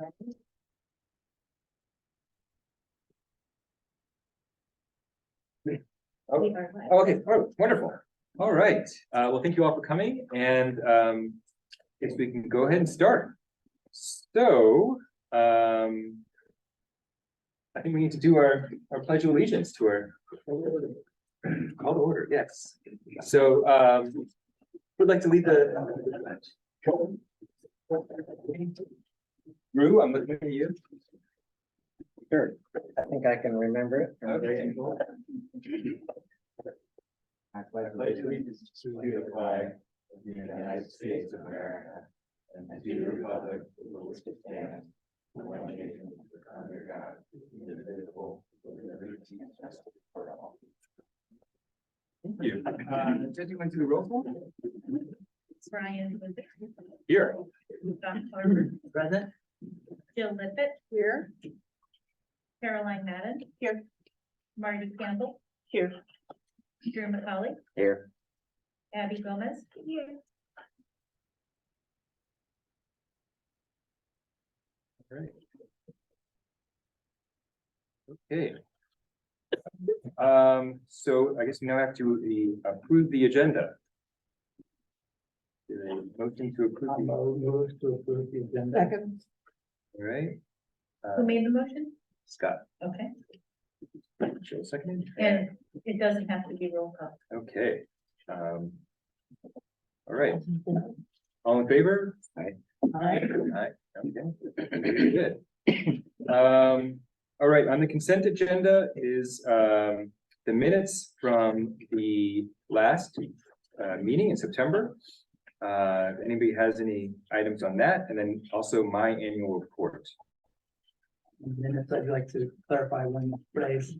Okay, oh, wonderful. All right. Well, thank you all for coming, and guess we can go ahead and start. So, I think we need to do our pledge of allegiance to our call to order. Yes. So, would like to lead the Rue, I'm looking at you. Sure, I think I can remember it. Okay. I pledge allegiance to the flag of the United States of America and to the republic for which it stands, one nation under God, indivisible, with liberty and justice for all. Thank you. Did you want to do the roll call? Brian Here. John Harvard, Present. Jill Leubitz here. Caroline Madden here. Marty Campbell here. Drew McCauley Here. Abby Gomez here. All right. Okay. So I guess we now have to approve the agenda. Is there a motion to approve? Move to approve the agenda. Second. All right. Who made the motion? Scott. Okay, Jill seconded. and it doesn't have to be roll call. Okay. All right. All in favor? Aye. Aye. Okay. Very good. All right, on the consent agenda is the minutes from the last meeting in September. If anybody has any items on that, and then also my annual report. Minutes, I'd like to clarify one phrase.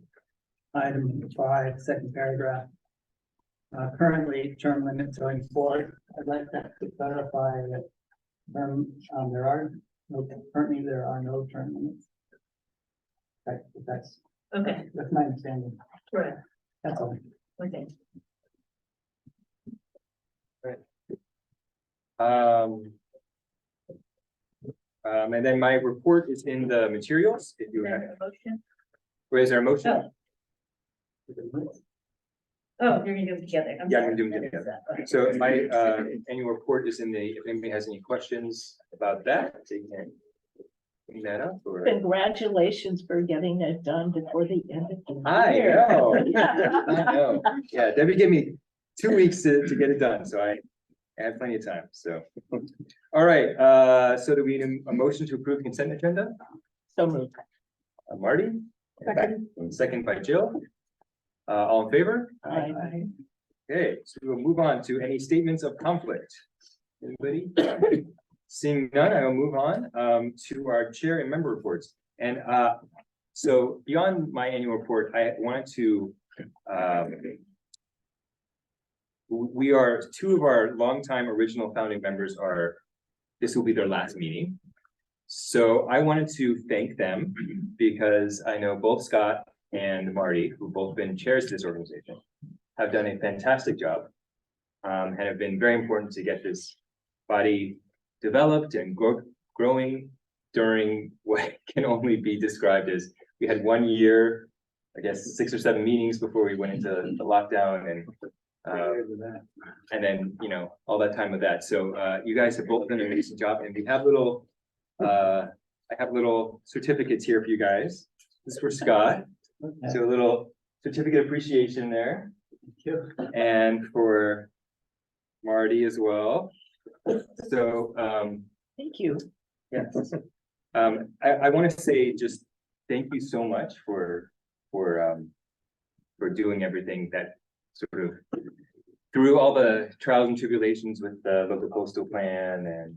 Item 5, second paragraph. Currently, term limits going forward. I'd like that to clarify that currently there are no term limits. That's Okay, my understanding. correct. That's all. Okay. And then my report is in the materials. If you have, Motion. is there a motion? Oh, you're gonna do it together. Yeah, I'm gonna do them together. So my annual report is in the, if anybody has any questions about that, they can bring that up or. Congratulations for getting it done before the end of the I year. know. I know. Yeah, Debbie gave me 2 weeks to get it done, so I had plenty of time, so. All right, so do we need a motion to approve the consent agenda? So moved. Marty? Second. Second by Jill. All in favor? Aye. Okay, so we'll move on to any statements of conflict. Anybody? Seeing none, I will move on to our chair and member reports. And so beyond my annual report, I wanted to we are, 2 of our longtime original founding members this will be their last meeting. So I wanted to thank them because I know both Scott and Marty, who've both been chairs of this organization, have done a fantastic job and have been very important to get this body developed and growing during what can only be described as, we had 1 year, I guess 6 or 7 meetings before we went into the lockdown, and then, you know, all that time with that. So you guys have both done an amazing job, and we have little, I have little certificates here for you guys. This is for Scott. So a little certificate appreciation there. Thank you. And for Marty as well. So Thank you. yes. I want to say just thank you so much for doing everything that sort of through all the trials and tribulations with the local coastal plan and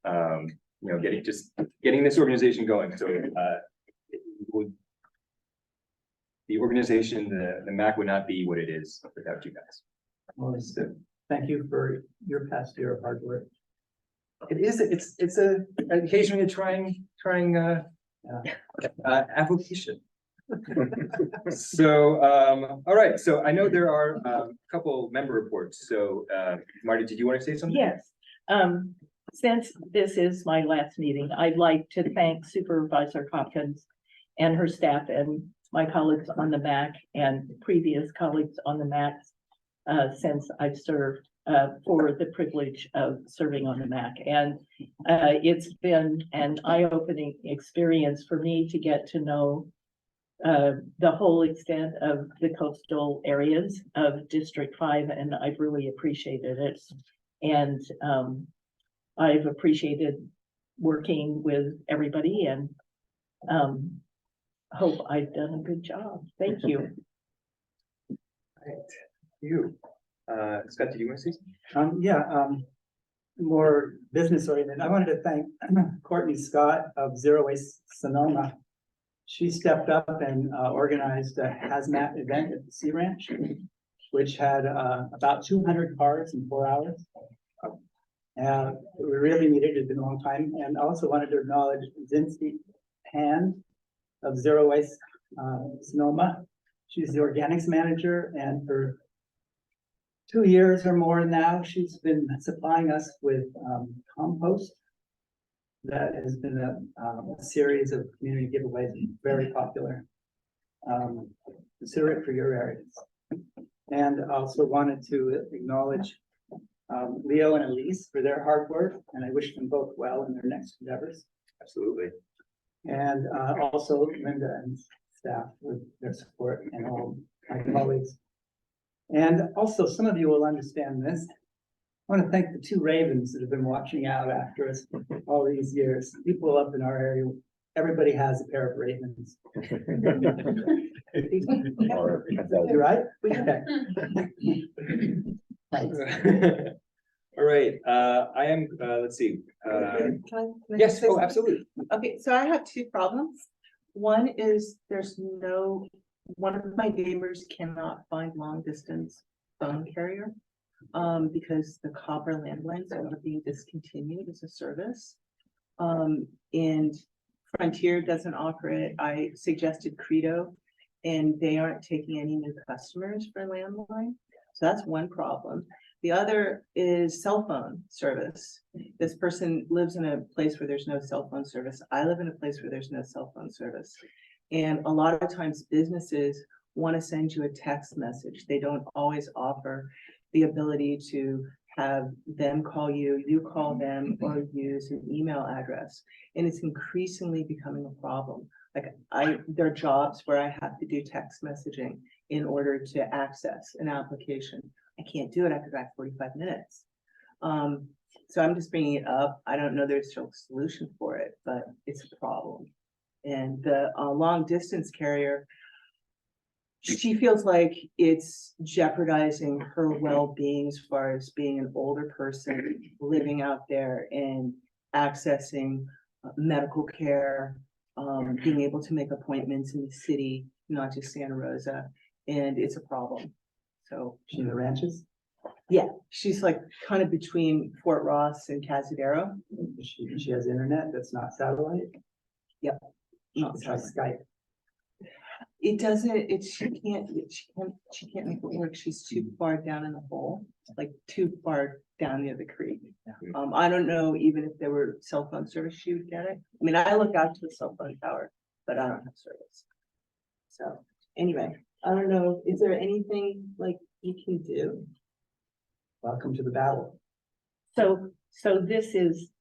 you know, getting this organization going. So the organization, the MAC would not be what it is without you guys. Well, thank you for your past year of hard work. It is, it's occasionally a trying application. So, all right, so I know there are a couple member reports. So, Marty, did you want to say something? Yes. since this is my last meeting, I'd like to thank Supervisor Hopkins and her staff and my colleagues on the MAC and previous colleagues on the MAC since I've served for the privilege of serving on the MAC. And it's been an eye-opening experience for me to get to know the whole extent of the coastal areas of District 5, and I've really appreciated it. And I've appreciated working with everybody and hope I've done a good job. Thank you. Right, you, Scott, did you want to say something? More business oriented. I wanted to thank Courtney Scott of Zero Waste Sonoma. She stepped up and organized a hazmat event at the Sea Ranch, which had about 200 cars in 4 hours. We really needed it. It's been a long time. And I also wanted to acknowledge Zinzi Hand of Zero Waste Sonoma. She's the organics manager, and for 2 years or more now, she's been supplying us with compost. That has been a series of community giveaways, very popular. Consider it for your areas. And also wanted to acknowledge Leo and Elise for their hard work, and I wish them both well in their next endeavors. Absolutely. And also Linda and staff with their support, and all my colleagues. And also, some of you will understand this. I want to thank the 2 ravens that have been watching out after us all these years. People up in our area, everybody has a pair of ravens. You right? Okay. Thanks. All right, I am, let's see, Can I yes, say oh, something? absolutely. Okay, so I have 2 problems. One is one of my neighbors cannot find long distance phone carrier. Because the copper landlines are being discontinued as a service. And Frontier doesn't offer it. I suggested Credo, and they aren't taking any new customers for landline. So that's one problem. The other is cell phone service. This person lives in a place where there's no cell phone service. I live in a place where there's no cell phone service. And a lot of times businesses want to send you a text message. They don't always offer the ability to have them call you, you call them, or use an email address. And it's increasingly becoming a problem. Like there are jobs where I have to do text messaging in order to access an application. I can't do it after that 45 minutes. So I'm just bringing it up. I don't know there's a solution for it, but it's a problem. And the long distance carrier, she feels like it's jeopardizing her well-being as far as being an older person living out there and accessing medical care, being able to make appointments in the city, not just Santa Rosa, and it's a problem. So She in the ranches? yeah, she's like kind of between Fort Ross and Cazadero. She has internet that's not satellite? Yep. Not try Skype. It doesn't, she can't make it work. She's too far down in the hole, like too far down near the creek. I don't know even if there were cell phone service, she would get it. I mean, I look out to the cell phone tower, but I don't have service. So anyway, I don't know, is there anything like you can do? Welcome to the battle. So this is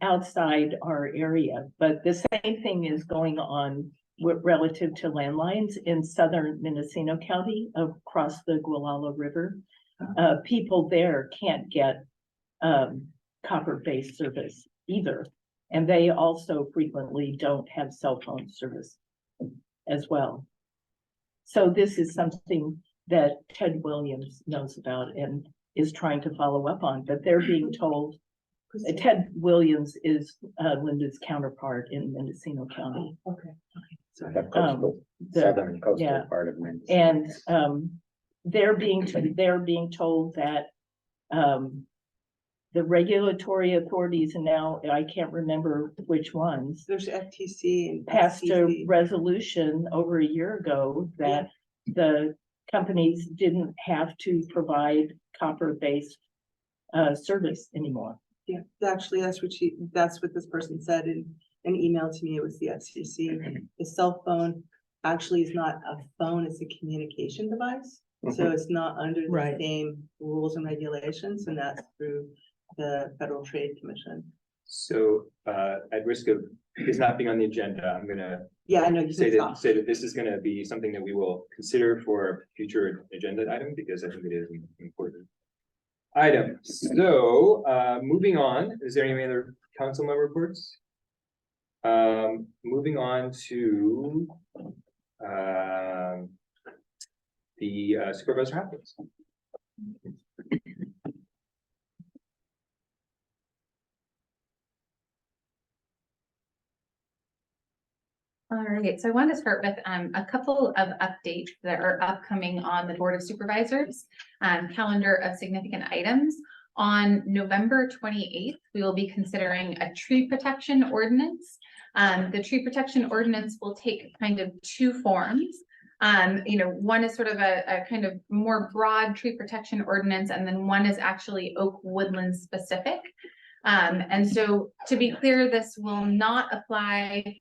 outside our area, but the same thing is going on relative to landlines in southern Mendocino County across the Gualala River. People there can't get copper-based service either. And they also frequently don't have cell phone service as well. So this is something that Ted Williams knows about and is trying to follow up on, but they're being told, Ted Williams is Lynda's counterpart in Mendocino County. Okay. Sorry. The coastal, The- southern coastal yeah. part of Mendocino. And they're being told that the regulatory authorities, and now I can't remember which ones, There's FTC and passed a SCC. resolution over a year ago that the companies didn't have to provide copper-based service anymore. Yeah, actually, that's what this person said in an email to me. It was the FCC. The cell phone actually is not a phone, it's a communication device. So it's not under the Right. same rules and regulations, and that's through the Federal Trade Commission. So, at risk of this not being on the agenda, I'm gonna Yeah, I know you say can that, stop. this is gonna be something that we will consider for a future agenda item, because I think it is an important item. So, moving on, is there any other council member reports? Moving on to, the Supervisor Hopkins. All right, so I want to start with a couple of updates that are upcoming on the Board of Supervisors calendar of significant items. On November 28th, we will be considering a tree protection ordinance. The tree protection ordinance will take kind of two forms. One is sort of a kind of more broad tree protection ordinance, and then one is actually oak woodland specific. And so to be clear, this will not apply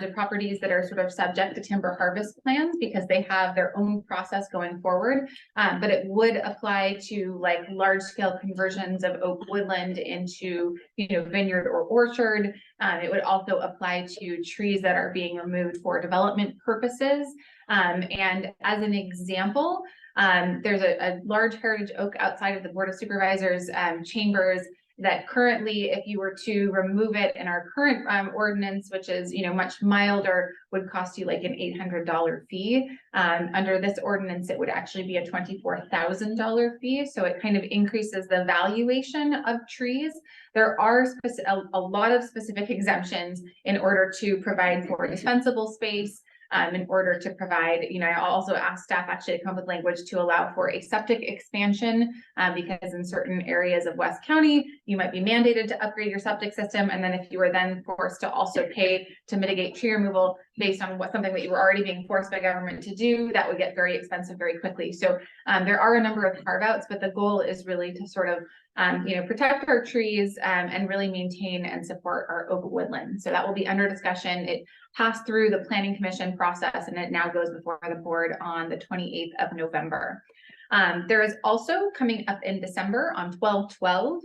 to properties that are sort of subject to timber harvest plans, because they have their own process going forward. But it would apply to like large scale conversions of oak woodland into, vineyard or orchard. It would also apply to trees that are being removed for development purposes. And as an example, there's a large heritage oak outside of the Board of Supervisors chambers that currently, if you were to remove it in our current ordinance, which is, much milder, would cost you like an $800 fee. Under this ordinance, it would actually be a $24,000 fee. So it kind of increases the valuation of trees. There are a lot of specific exemptions in order to provide for dispensable space. In order to provide, I also asked staff actually to come up with language to allow for a septic expansion, because in certain areas of West County, you might be mandated to upgrade your septic system. And then if you were then forced to also pay to mitigate tree removal based on something that you were already being forced by government to do, that would get very expensive very quickly. So there are a number of carve outs, but the goal is really to sort of protect our trees and really maintain and support our oak woodland. So that will be under discussion. It passed through the Planning Commission process, and it now goes before the board on the 28th of November. There is also coming up in December on 12/12,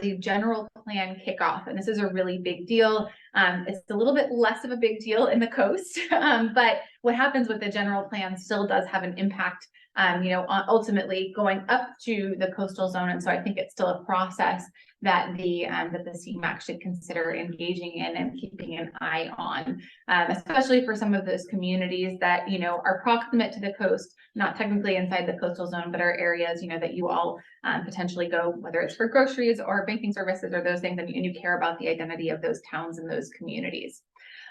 the general plan kickoff, and this is a really big deal. It's a little bit less of a big deal in the coast, but what happens with the general plan still does have an impact, ultimately going up to the coastal zone. And so I think it's still a process that the CMAC should consider engaging in and keeping an eye on, especially for some of those communities that, are proximate to the coast, not technically inside the coastal zone, but are areas, that you all potentially go, whether it's for groceries or banking services or those things, and you care about the identity of those towns and those communities.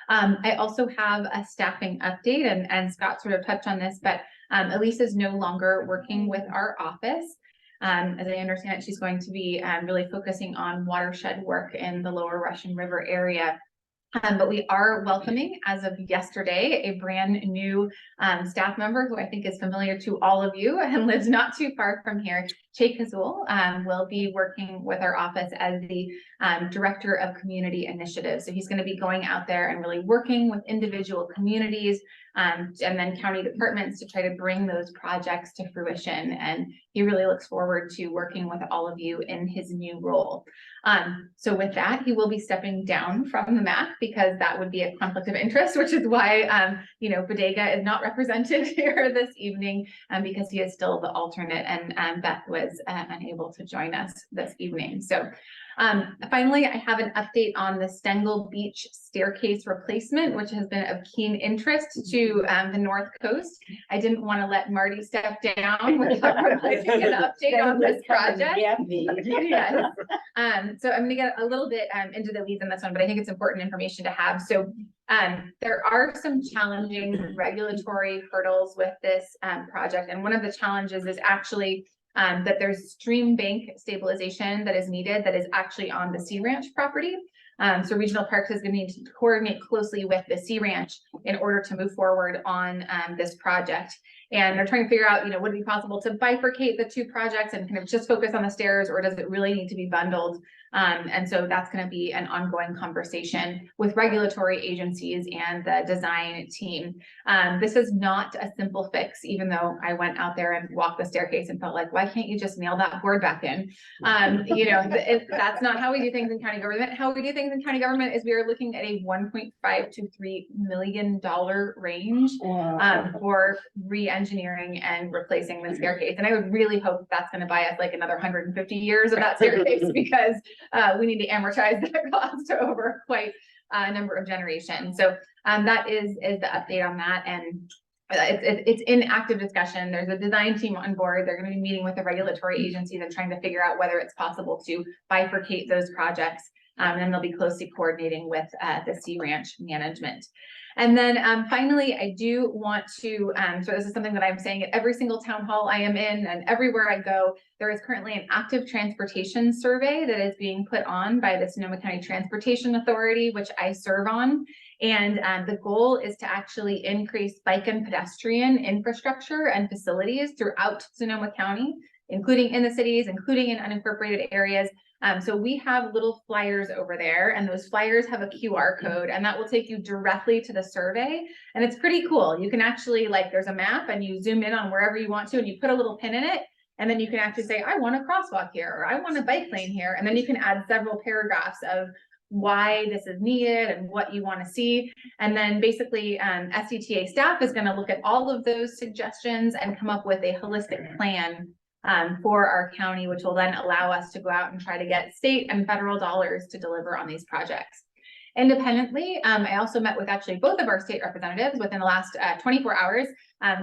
I also have a staffing update, and Scott sort of touched on this, but Elise is no longer working with our office. As I understand it, she's going to be really focusing on watershed work in the Lower Russian River area. But we are welcoming, as of yesterday, a brand new staff member who I think is familiar to all of you and lives not too far from here. Jake Kazul will be working with our office as the Director of Community Initiatives. So he's going to be going out there and really working with individual communities and then county departments to try to bring those projects to fruition. And he really looks forward to working with all of you in his new role. So with that, he will be stepping down from the MAC because that would be a conflict of interest, which is why, Bodega is not represented here this evening because he is still the alternate, and Beth was unable to join us this evening. So finally, I have an update on the Stengel Beach staircase replacement, which has been of keen interest to the North Coast. I didn't want to let Marty step down without providing an update on this project. Yes. So I'm going to get a little bit into the weeds on this one, but I think it's important information to have. So there are some challenging regulatory hurdles with this project. And one of the challenges is actually that there's stream bank stabilization that is needed that is actually on the Sea Ranch property. So Regional Parks is going to need to coordinate closely with the Sea Ranch in order to move forward on this project. And they're trying to figure out, would it be possible to bifurcate the two projects and kind of just focus on the stairs, or does it really need to be bundled? And so that's going to be an ongoing conversation with regulatory agencies and the design team. This is not a simple fix, even though I went out there and walked the staircase and felt like, why can't you just nail that board back in? That's not how we do things in county government. How we do things in county government is we are looking at a $1.5 to $3 million range for re-engineering and replacing the staircase. And I would really hope that's going to buy us like another 150 years of that staircase, because we need to amortize that cost over quite a number of generations. So that is the update on that. And it's in active discussion. There's a design team on board. They're going to be meeting with the regulatory agencies and trying to figure out whether it's possible to bifurcate those projects. And they'll be closely coordinating with the Sea Ranch management. And then finally, I do want to, so this is something that I'm saying at every single town hall I am in and everywhere I go, there is currently an active transportation survey that is being put on by the Sonoma County Transportation Authority, which I serve on. And the goal is to actually increase bike and pedestrian infrastructure and facilities throughout Sonoma County, including in the cities, including in unincorporated areas. So we have little flyers over there, and those flyers have a QR code, and that will take you directly to the survey. And it's pretty cool. You can actually, there's a map and you zoom in on wherever you want to, and you put a little pin in it. And then you can actually say, I want a crosswalk here, or I want a bike lane here. And then you can add several paragraphs of why this is needed and what you want to see. And then basically SCTA staff is going to look at all of those suggestions and come up with a holistic plan for our county, which will then allow us to go out and try to get state and federal dollars to deliver on these projects. Independently, I also met with actually both of our state representatives within the last 24 hours,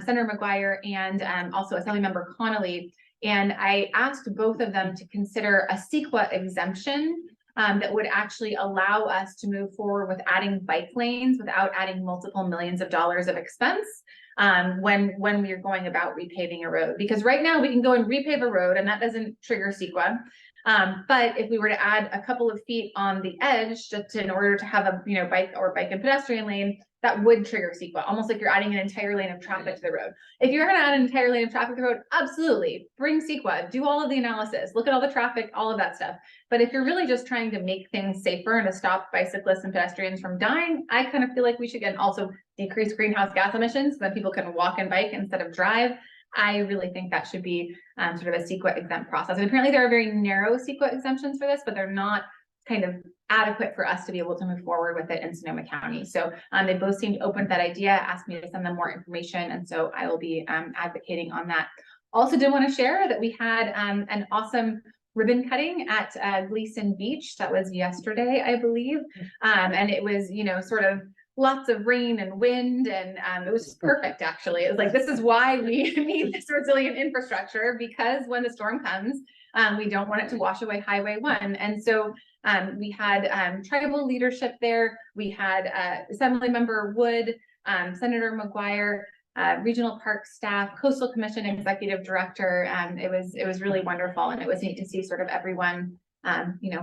Senator McGuire and also Assemblymember Connolly. And I asked both of them to consider a CEQA exemption that would actually allow us to move forward with adding bike lanes without adding multiple millions of dollars of expense when we are going about repaving a road. Because right now we can go and repave a road and that doesn't trigger CEQA. But if we were to add a couple of feet on the edge, just in order to have a bike and pedestrian lane, that would trigger CEQA, almost like you're adding an entire lane of traffic to the road. If you're going to add an entire lane of traffic to the road, absolutely bring CEQA, do all of the analysis, look at all the traffic, all of that stuff. But if you're really just trying to make things safer and to stop bicyclists and pedestrians from dying, I kind of feel like we should also decrease greenhouse gas emissions so that people can walk and bike instead of drive. I really think that should be sort of a CEQA exempt process. And apparently there are very narrow CEQA exemptions for this, but they're not kind of adequate for us to be able to move forward with it in Sonoma County. So they both seemed open to that idea, asked me to send them more information. And so I will be advocating on that. Also did want to share that we had an awesome ribbon cutting at Gleason Beach. That was yesterday, I believe. And it was, sort of lots of rain and wind, and it was perfect, actually. It was like, this is why we need this resilient infrastructure, because when the storm comes, we don't want it to wash away Highway 1. And so we had tribal leadership there. We had Assemblymember Wood, Senator McGuire, Regional Park staff, Coastal Commission Executive Director. It was really wonderful, and it was neat to see sort of everyone,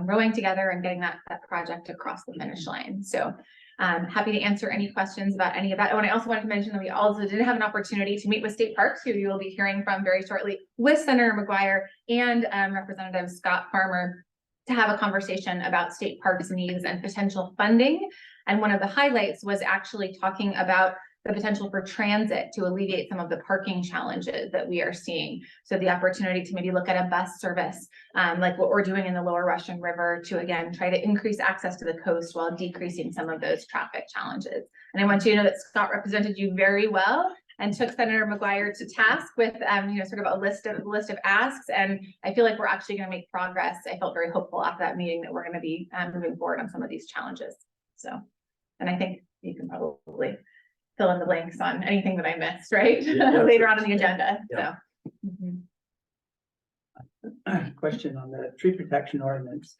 rowing together and getting that project across the finish line. So happy to answer any questions about any of that. Oh, and I also wanted to mention that we also did have an opportunity to meet with state parks, who you will be hearing from very shortly, with Senator McGuire and Representative Scott Farmer, to have a conversation about state parks needs and potential funding. And one of the highlights was actually talking about the potential for transit to alleviate some of the parking challenges that we are seeing. So the opportunity to maybe look at a bus service, like what we're doing in the Lower Russian River, to again try to increase access to the coast while decreasing some of those traffic challenges. And I want you to know that Scott represented you very well and took Senator McGuire to task with sort of a list of asks. And I feel like we're actually going to make progress. I felt very hopeful after that meeting that we're going to be moving forward on some of these challenges. So, and I think you can probably fill in the blanks on anything that I missed, right? Yeah. Later on in the agenda. Yeah. So. Question on the tree protection ordinance.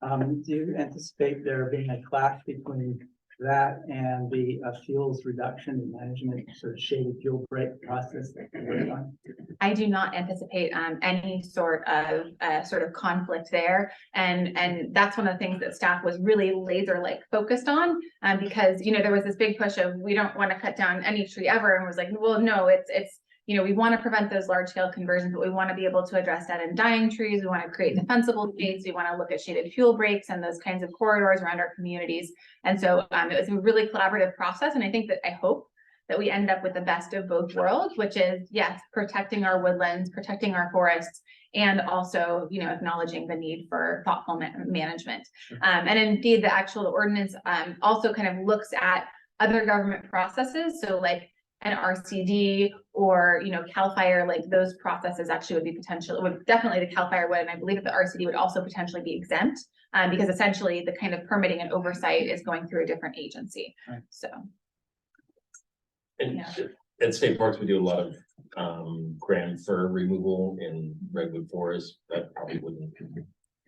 Do you anticipate there being a clash between that and the fuels reduction and management sort of shaded fuel break process that we're working on? I do not anticipate any sort of conflict there. And that's one of the things that staff was really laser like focused on, because, you know, there was this big push of, we don't want to cut down any tree ever. And was like, well, no, it's, you know, we want to prevent those large scale conversions, but we want to be able to address dead and dying trees. We want to create defensible space. We want to look at shaded fuel breaks and those kinds of corridors around our communities. And so it was a really collaborative process. And I hope that we end up with the best of both worlds, which is, yes, protecting our woodlands, protecting our forests, and also, you know, acknowledging the need for thoughtful management. And indeed, the actual ordinance also kind of looks at other government processes. So like an RCD or, you know, CAL FIRE, like those processes actually would definitely the CAL FIRE would, and I believe that the RCD would also potentially be exempt, because essentially the kind of permitting and oversight is going through a different agency. Right. So. And Yeah. at state parks, we do a lot of grand fir removal in redwood forest. That probably wouldn't,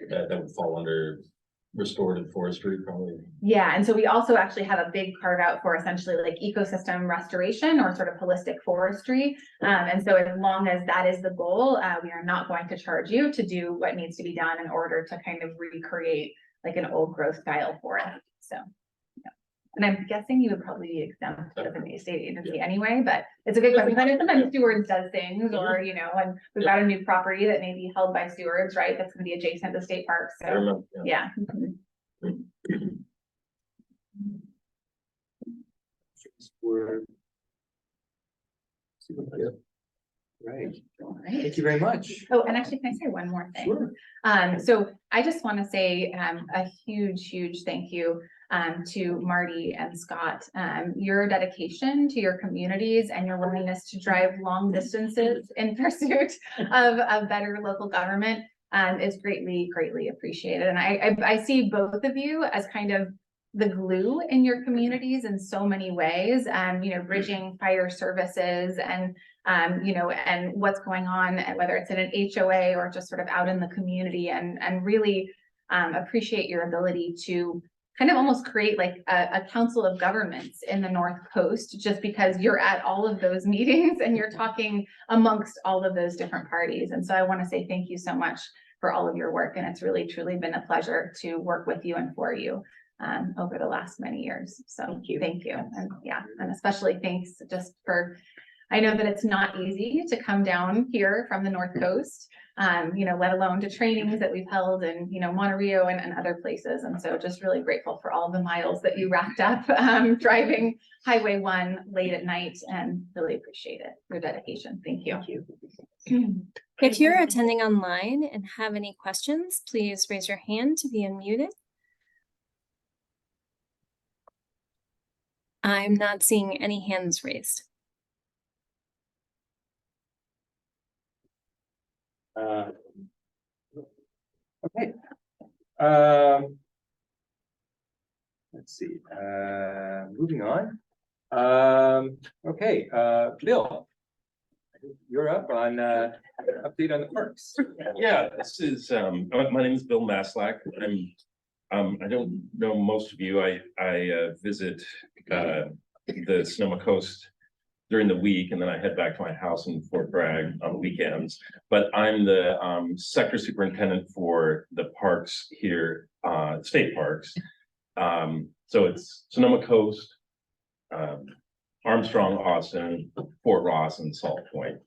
that would fall under restorative forestry probably. Yeah, and so we also actually have a big carve out for essentially like ecosystem restoration or sort of holistic forestry. And so as long as that is the goal, we are not going to charge you to do what needs to be done in order to kind of recreate like an old growth style forest. So, yeah. And I'm guessing you would probably be exempt as an state agency anyway, but it's a good question. I know sometimes stewards does things, or, you know, and we've got a new property that may be held by stewards, right? That's gonna be adjacent to state parks. I So, remember, yeah. Right, All right. thank you very much. Oh, and actually, can I say one more thing? Sure. So I just want to say a huge thank you to Marty and Scott. Your dedication to your communities and your willingness to drive long distances in pursuit of better local government is greatly appreciated. And I see both of you as kind of the glue in your communities in so many ways, you know, bridging fire services and you know, and what's going on, whether it's in an HOA or just sort of out in the community, and really appreciate your ability to kind of almost create like a council of governments in the North Coast, just because you're at all of those meetings and you're talking amongst all of those different parties. And so I want to say thank you so much for all of your work. And it's really, truly been a pleasure to work with you and for you over the last many years. So thank you. And yeah, and especially thanks just for, I know that it's not easy to come down here from the North Coast, you know, let alone to trainings that we've held in, you know, Monterey and other places. And so just really grateful for all the miles that you racked up driving Highway 1 late at night, and really appreciate it, your dedication. Thank you. Thank you. If you're attending online and have any questions, please raise your hand to be unmuted. I'm not seeing any hands raised. Okay. Let's see, moving on. Okay, Bill, you're up on update on the parks. Yeah, this is, my name is Bill Maslach. I don't know most of you. I visit the Sonoma coast during the week, and then I head back to my house in Fort Bragg on weekends. But I'm the sector superintendent for the parks here, state parks. So it's Sonoma Coast, Armstrong, Austin, Fort Ross, and Salt Point.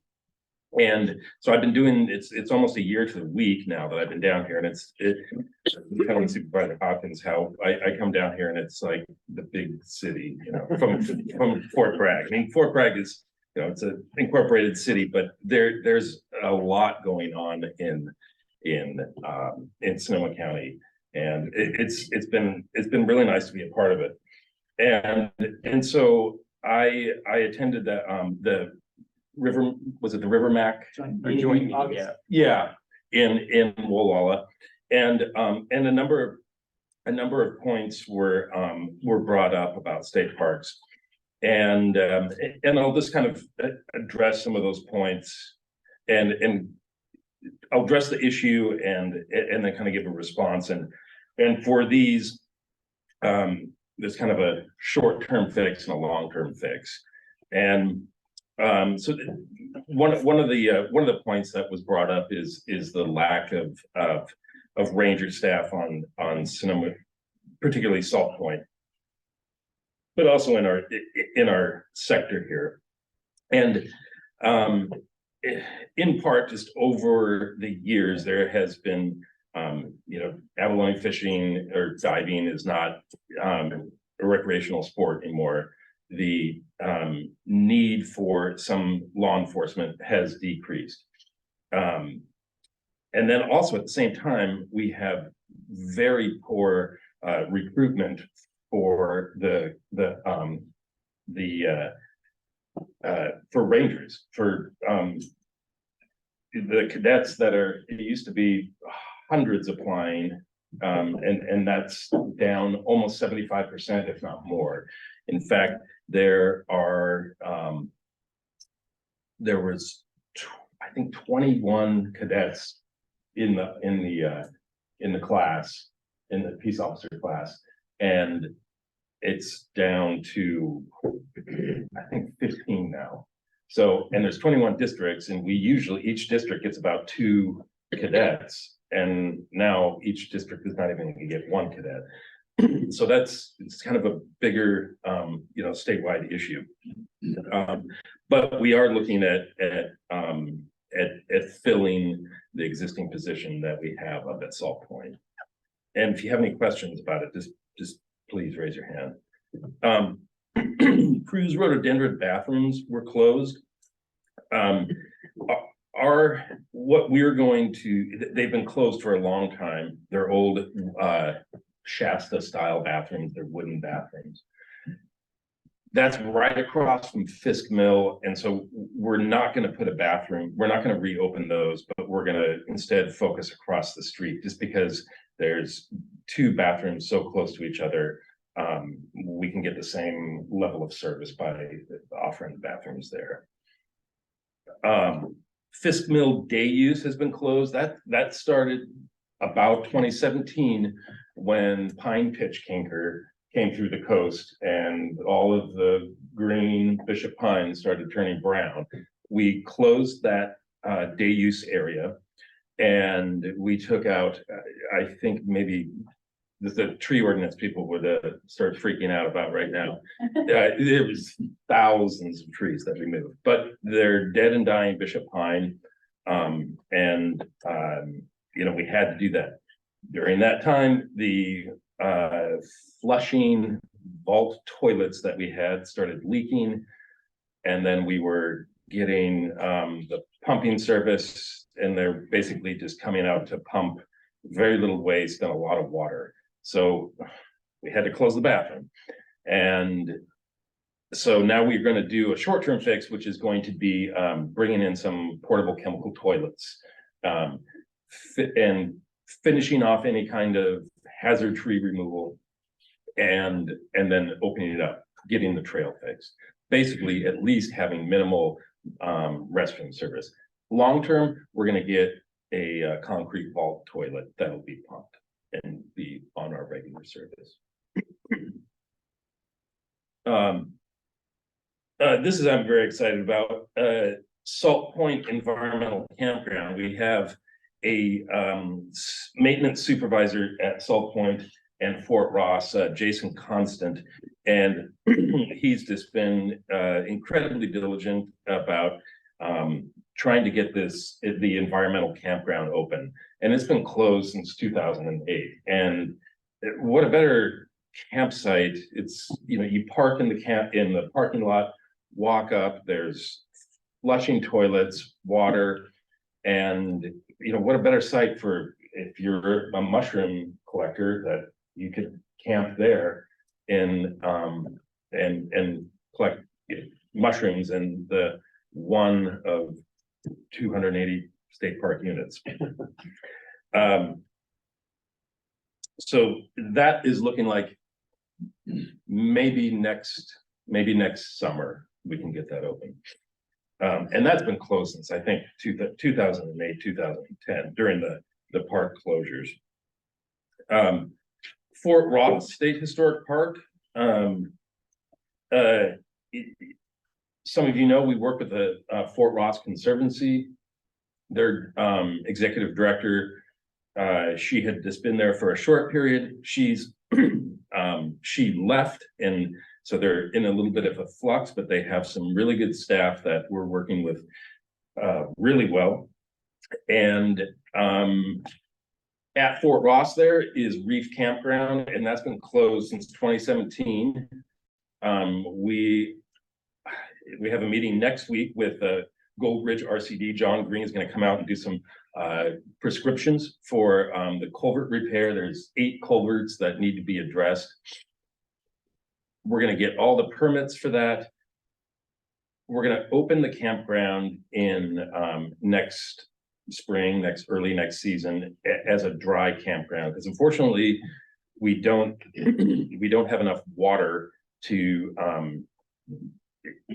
And so I've been doing, it's almost a year to the week now that I've been down here, and it's telling Supervisor Hopkins how I come down here and it's like the big city, you know, from Fort Bragg. I mean, Fort Bragg is, you know, it's an incorporated city, but there's a lot going on in Sonoma County, and it's been really nice to be a part of it. And so I attended the River, was it the River Mac? Joint meeting, Yeah, in Wolala, and a number of points were brought up about state parks, and I'll just kind of address some of those points, and I'll address the issue and then kind of give a response, and for these, there's kind of a short-term fix and a long-term fix. And so one of the points that was brought up is the lack of ranger staff on Sonoma, particularly Salt Point, but also in our sector here. And in part, just over the years, there has been, abalone fishing or diving is not a recreational sport anymore. The need for some law enforcement has decreased. And then also at the same time, we have very poor recruitment for for rangers, for the cadets that it used to be hundreds applying, and that's down almost 75%, if not more. In fact, there was I think 21 cadets in the class, in the peace officer class, and it's down to I think 15 now. So, and there's 21 districts, and each district gets about 2 cadets, and now each district is not even going to get 1 cadet. So it's kind of a bigger, statewide issue. But we are looking at filling the existing position that we have up at Salt Point. And if you have any questions about it, just please raise your hand. Cruz rhododendron bathrooms were closed. They've been closed for a long time. They're old Shasta style bathrooms, they're wooden bathrooms. That's right across from Fisk Mill. And so we're not going to put a bathroom, we're not going to reopen those, but we're going to instead focus across the street, just because there's 2 bathrooms so close to each other. We can get the same level of service by offering bathrooms there. Fisk Mill day use has been closed. That started about 2017 when pine pitch canker came through the coast and all of the green bishop pines started turning brown. We closed that day use area, and we took out, I think maybe the tree ordinance people would start freaking out about right now. There was thousands of trees that we moved, but they're dead and dying bishop pine. We had to do that. During that time, the flushing vault toilets that we had started leaking, and then we were getting the pumping service, and they're basically just coming out to pump very little waste and a lot of water. So we had to close the bathroom. And so now we're going to do a short-term fix, which is going to be bringing in some portable chemical toilets, and finishing off any kind of hazard tree removal, and then opening it up, getting the trail fixed. Basically, at least having minimal restroom service. Long-term, we're going to get a concrete vault toilet that'll be pumped and be on our regular service. This is, I'm very excited about, Salt Point Environmental Campground. We have a maintenance supervisor at Salt Point and Fort Ross, Jason Constant, and he's just been incredibly diligent about trying to get the environmental campground open. And it's been closed since 2008. And what a better campsite. It's, you park in the parking lot, walk up, there's flushing toilets, water, and what a better site for if you're a mushroom collector, that you could camp there and collect mushrooms in the one of 280 state park units. So that is looking like maybe next summer we can get that open. And that's been closed since I think 2008, 2010 during the park closures. Fort Ross State Historic Park uh, some of you know, we work with the Fort Ross Conservancy. Their executive director, she had just been there for a short period. She's she left, and so they're in a little bit of a flux, but they have some really good staff that we're working with really well. And at Fort Ross there is Reef Campground, and that's been closed since 2017. We have a meeting next week with Gold Ridge RCD. John Green is going to come out and do some prescriptions for the culvert repair. There's 8 culverts that need to be addressed. We're going to get all the permits for that. We're going to open the campground in next spring, early next season as a dry campground, because unfortunately we don't have enough water to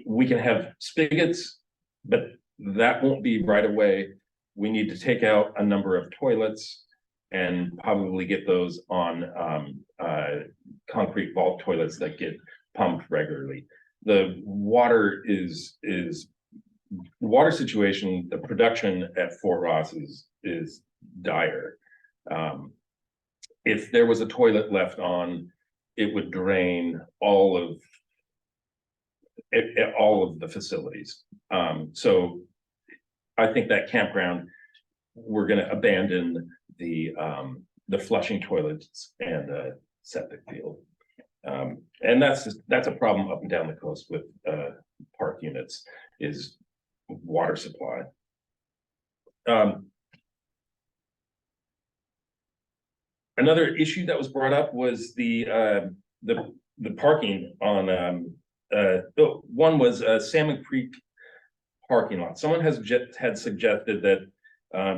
we can have spigots, but that won't be right away. We need to take out a number of toilets and probably get those on concrete vault toilets that get pumped regularly. The water water situation, the production at Fort Ross is dire. If there was a toilet left on, it would drain all of the facilities. So I think that campground, we're going to abandon the flushing toilets and septic field. And that's a problem up and down the coast with park units, is water supply. Another issue that was brought up was the parking on one was Salmon Creek parking lot. Someone had suggested that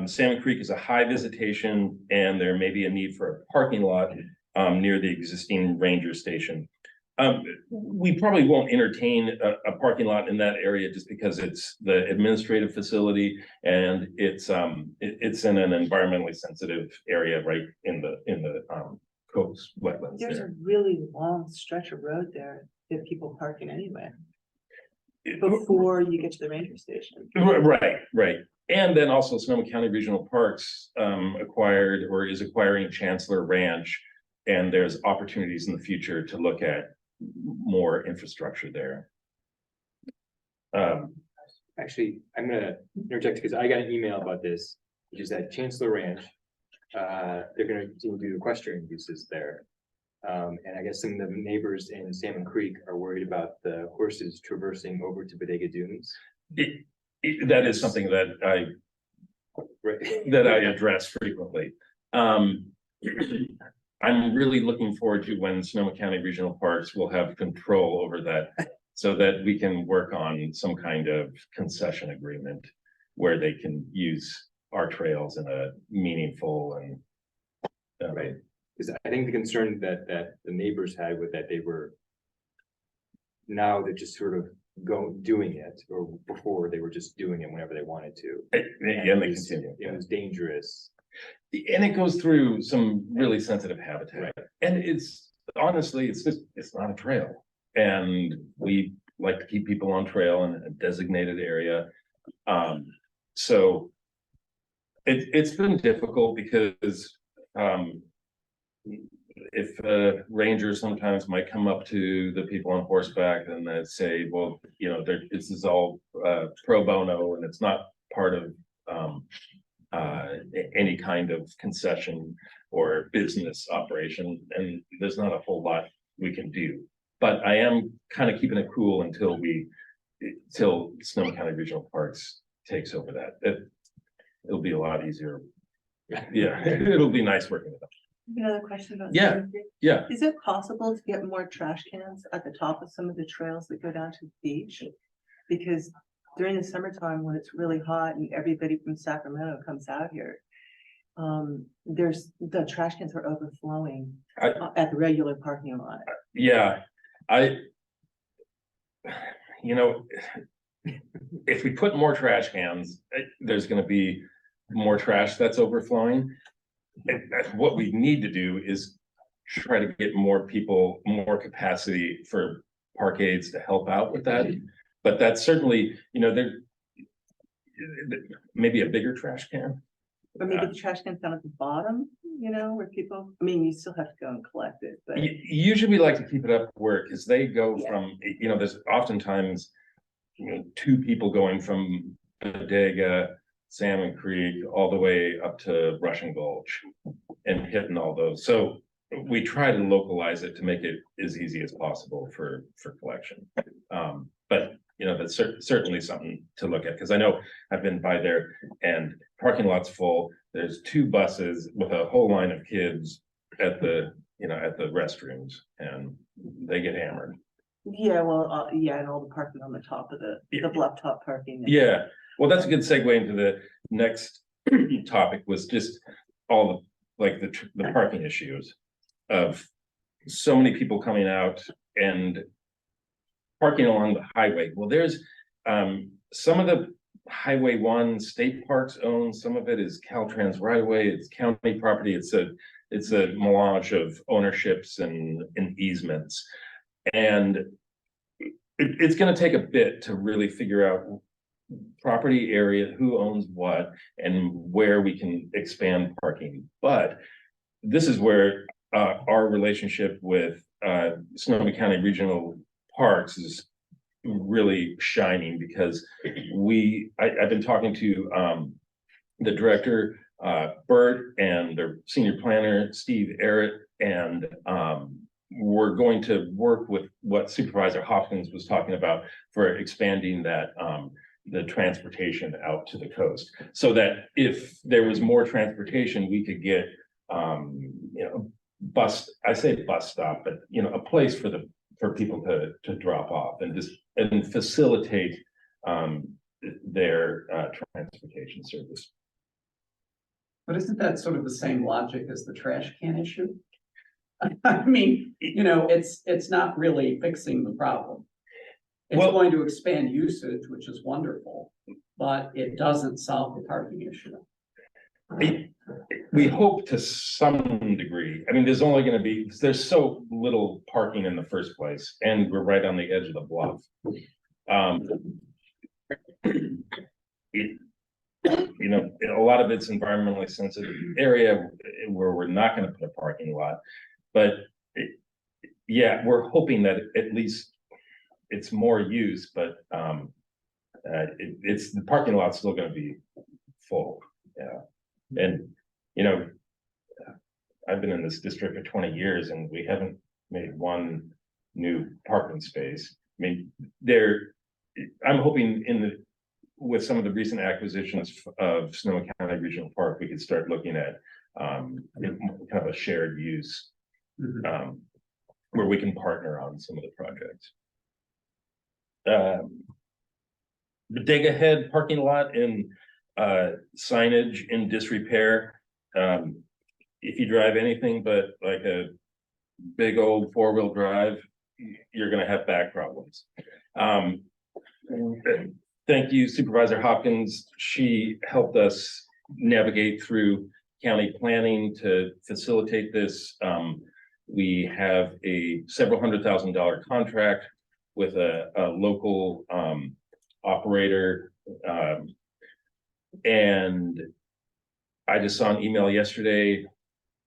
Salmon Creek is a high visitation and there may be a need for a parking lot near the existing ranger station. We probably won't entertain a parking lot in that area just because it's the administrative facility and it's in an environmentally sensitive area right in the coast wetlands. There's there. a really long stretch of road there that people park in anyway, before you get to the ranger station. Right. And then also Sonoma County Regional Parks acquired or is acquiring Chancellor Ranch, and there's opportunities in the future to look at more infrastructure there. Actually, I'm gonna interject because I got an email about this, which is that Chancellor Ranch, they're gonna do equestrian uses there. And I guess some of the neighbors in Salmon Creek are worried about the horses traversing over to Bodega Dunes. That is something that I address frequently. I'm really looking forward to when Sonoma County Regional Parks will have control over that, so that we can work on some kind of concession agreement where they can use our trails in a meaningful and Right, because I think the concern that the neighbors had with that, now they're just sort of doing it, or before they were just doing it whenever they wanted to. and they continue. It was dangerous. And it goes through some really sensitive habitat. Right. And it's honestly, it's not a trail. And we like to keep people on trail in a designated area. So it's been difficult because if rangers sometimes might come up to the people on horseback and they say, well, you know, this is all pro bono and it's not part of any kind of concession or business operation, and there's not a whole lot we can do. But I am kind of keeping it cool until Sonoma County Regional Parks takes over that. It'll be a lot easier. Yeah, it'll be nice working with them. Another question about. Yeah. Salmon Creek. Yeah. Is it possible to get more trash cans at the top of some of the trails that go down to the beach? Because during the summertime, when it's really hot and everybody from Sacramento comes out here, the trash cans are overflowing at the regular parking lot. Yeah, if we put more trash cans, there's going to be more trash that's overflowing. What we need to do is try to get more people, more capacity for park aides to help out with that. But that's certainly, there maybe a bigger trash can. Or maybe the trash can down at the bottom, where people, you still have to go and collect it, but. Usually we like to keep it up where, because they go Yeah. from, there's oftentimes, two people going from Bodega, Salmon Creek, all the way up to Russian Gulch and hitting all those. So we try to localize it to make it as easy as possible for collection. But that's certainly something to look at, because I know I've been by there and parking lot's full. There's 2 buses with a whole line of kids at the restrooms, and they get hammered. Yeah, well, and all the parking on the top of the bluff top parking. Yeah, well, that's a good segue into the next topic, was just all the parking issues of so many people coming out and parking along the highway. Well, there's some of the Highway 1 state parks owned, some of it is Caltrans right away, it's county property, it's a melange of ownerships and easements. And it's going to take a bit to really figure out property area, who owns what, and where we can expand parking. But this is where our relationship with Sonoma County Regional Parks is really shining, because I've been talking to the director, Bert, and their senior planner, Steve Errett, and we're going to work with what Supervisor Hopkins was talking about for expanding that the transportation out to the coast, so that if there was more transportation, we could get bus stop, but a place for people to drop off and facilitate their transportation service. But isn't that sort of the same logic as the trash can issue? It's not really fixing the problem. It's going to expand usage, which is wonderful, but it doesn't solve the parking issue. We hope to some degree. There's only going to be, there's so little parking in the first place, and we're right on the edge of the bluff. A lot of it's environmentally sensitive area where we're not going to put a parking lot, but we're hoping that at least it's more use, but it's the parking lot's still going to be full. And I've been in this district for 20 years and we haven't made one new parking space. I'm hoping with some of the recent acquisitions of Sonoma County Regional Park, we could start looking at kind of a shared use where we can partner on some of the projects. The Dig Ahead parking lot in signage in disrepair. If you drive anything but like a big old 4-wheel drive, you're going to have back problems. Thank you, Supervisor Hopkins. She helped us navigate through county planning to facilitate this. We have a several $100,000 contract with a local operator. And I just saw an email yesterday.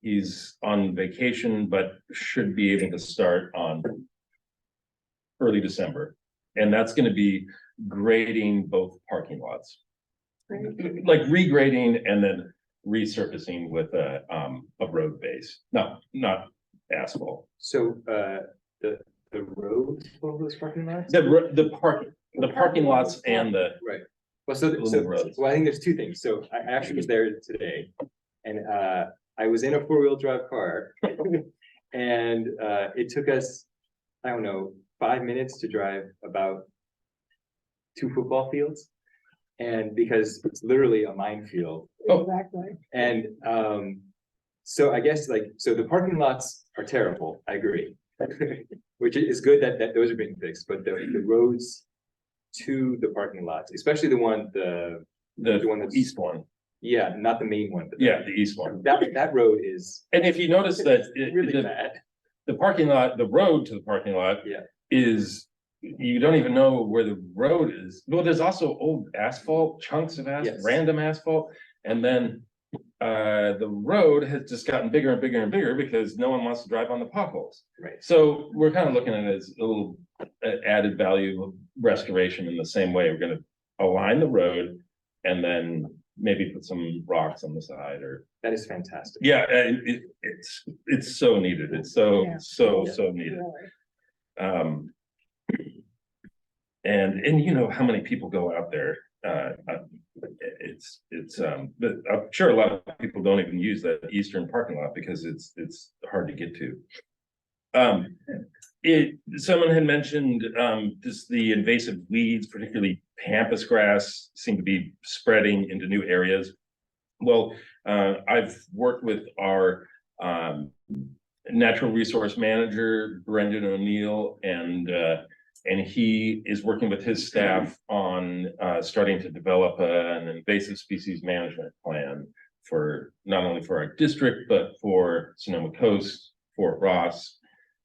He's on vacation, but should be able to start on early December. And that's going to be grading both parking lots, like regrading and then resurfacing with a road base, not asphalt. So the roads for those parking lots? The parking lots and the right. Well, so I think there's two things. So I actually was there today, and I was in a 4-wheel drive car, and it took us, I don't know, 5 minutes to drive about 2 football fields, and because it's literally a minefield. Exactly. And so I guess so the parking lots are terrible. I agree, which is good that those are being fixed, but the roads to the parking lots, especially the one that's east one. Yeah, not the main one. but Yeah, the east one. That road is And if you notice that really bad. the parking lot, the road to the parking lot. Yeah. Is, you don't even know where the road is. Well, there's also old asphalt, chunks of asphalt, Yes. random asphalt. And then the road has just gotten bigger and bigger and bigger because no one wants to drive on the potholes. Right. So we're kind of looking at it as a little added value of restoration in the same way. We're gonna align the road and then maybe put some rocks on the side or. That is fantastic. Yeah, it's so needed. It's so needed. And you know how many people go out there, but I'm sure a lot of people don't even use that eastern parking lot because it's hard to get to. Someone had mentioned, just the invasive weeds, particularly pampas grass, seem to be spreading into new areas. Well, I've worked with our, natural resource manager, Brendan O'Neill, and he is working with his staff on starting to develop an invasive species management plan for not only for our district, but for Sonoma Coast, Fort Ross,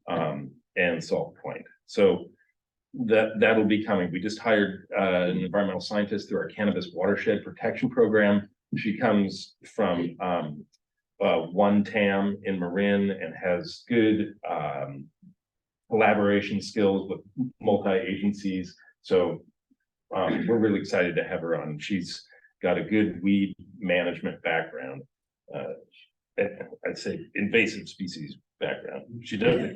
and Salt Point. So that'll be coming. We just hired an environmental scientist through our cannabis watershed protection program. She comes from one TAM in Marin and has good collaboration skills with multi-agencies. So we're really excited to have her on. She's got a good weed management background. I'd say invasive species background. She does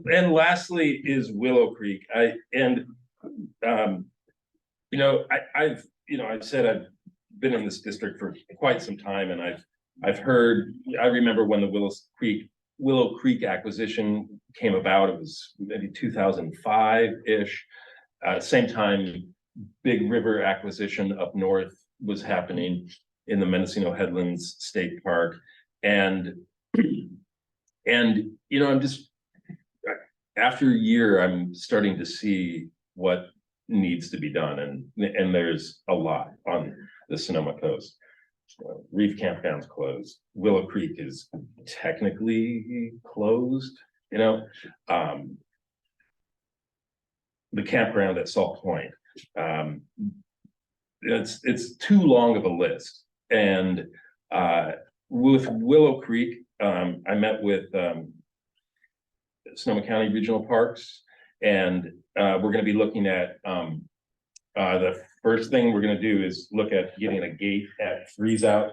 and lastly is Willow Creek. I've said I've been in this district for quite some time, and I've heard. I remember when the Willow Creek acquisition came about. It was maybe 2005-ish. Same time, Big River acquisition up north was happening in the Mendocino Headlands State Park, and I'm just after a year, I'm starting to see what needs to be done, and there's a lot on the Sonoma coast. Reef Campground's closed. Willow Creek is technically closed. The campground at Salt Point. It's too long of a list. And with Willow Creek, I met with Sonoma County Regional Parks, and we're going to be looking at the first thing we're going to do is look at getting a gate at Freeze Out.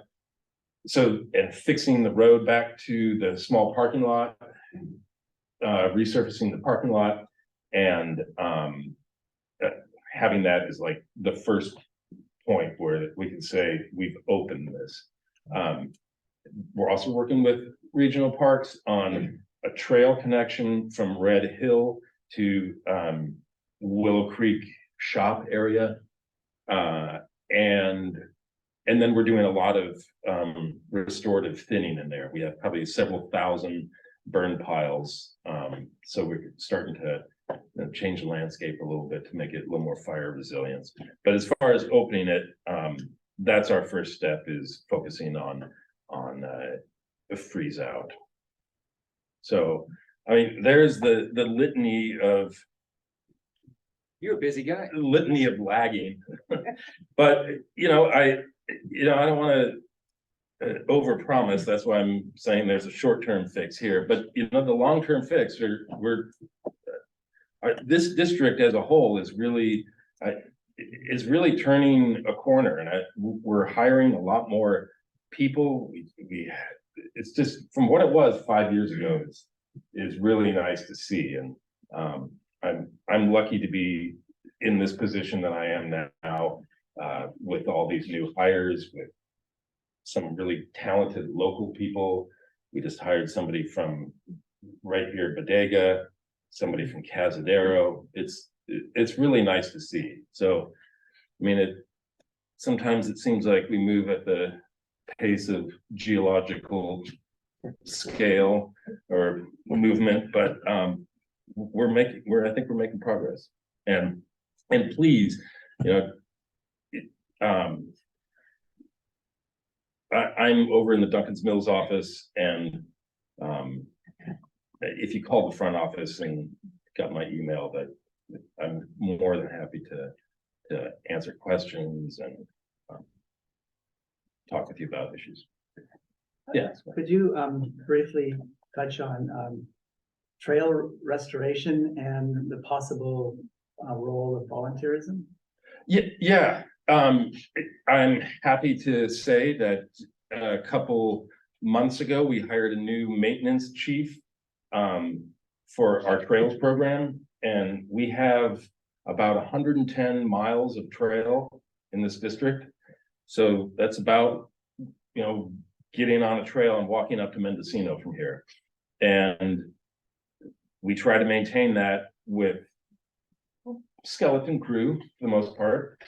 And fixing the road back to the small parking lot, resurfacing the parking lot, and having that is like the first point where we can say we've opened this. We're also working with regional parks on a trail connection from Red Hill to Willow Creek shop area. And then we're doing a lot of restorative thinning in there. We have probably several thousand burn piles. So we're starting to change the landscape a little bit to make it a little more fire resilience. But as far as opening it, that's our first step, is focusing on the Freeze Out. So, I mean, there's the litany of. You're a busy guy. Litany of lagging. But, I don't want to overpromise. That's why I'm saying there's a short-term fix here. But, the long-term fix, this district as a whole is really turning a corner, and we're hiring a lot more people. It's just from what it was 5 years ago. It's really nice to see, and I'm lucky to be in this position that I am now, with all these new hires, with some really talented local people. We just hired somebody from right here, Bodega, somebody from Cazadero. It's really nice to see. So, I mean, sometimes it seems like we move at the pace of geological scale or movement, but I think we're making progress. And And please, you know, I'm over in the Duncan's Mills office, and if you call the front office and got my email, that I'm more than happy to answer questions and talk with you about issues. Yeah. Could you briefly touch on trail restoration and the possible role of volunteerism? Yeah. I'm happy to say that a couple months ago, we hired a new maintenance chief for our trails program, and we have about 110 miles of trail in this district. So that's about, you know, getting on a trail and walking up to Mendocino from here. And we try to maintain that with skeleton crew for the most part.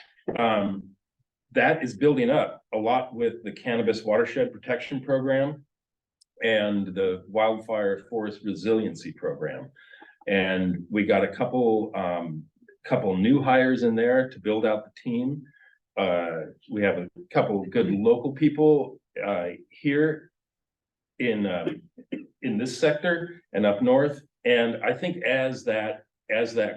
That is building up a lot with the Cannabis Watershed Protection Program and the Wildfire Forest Resiliency Program. And we got a couple new hires in there to build out the team. We have a couple of good local people here in this sector and up north. And I think as that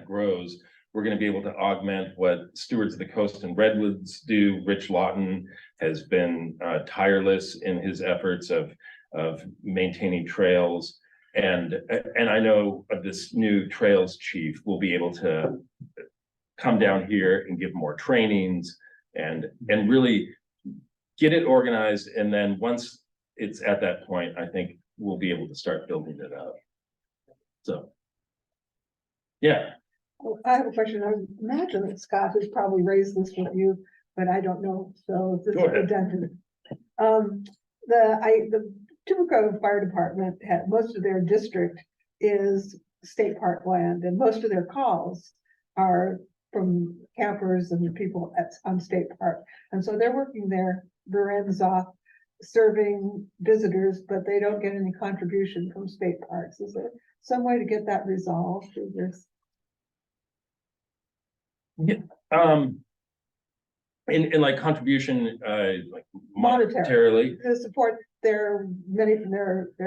grows, we're going to be able to augment what Stewards of the Coast and Redwoods do. Rich Lawton has been tireless in his efforts of maintaining trails. And I know this new trails chief will be able to come down here and give more trainings and really get it organized. And then once it's at that point, I think we'll be able to start building it up. So, yeah. Well, I have a question. I imagine that Scott has probably raised this with you, but I don't know. So this is redundant. The Tubuco Fire Department had most of their district is state park land, and most of their calls are from campers and people on state park. And so they're working their ends off serving visitors, but they don't get any contribution from state parks. Is there some way to get that resolved through this? Yeah, in like contribution, like monetarily to support their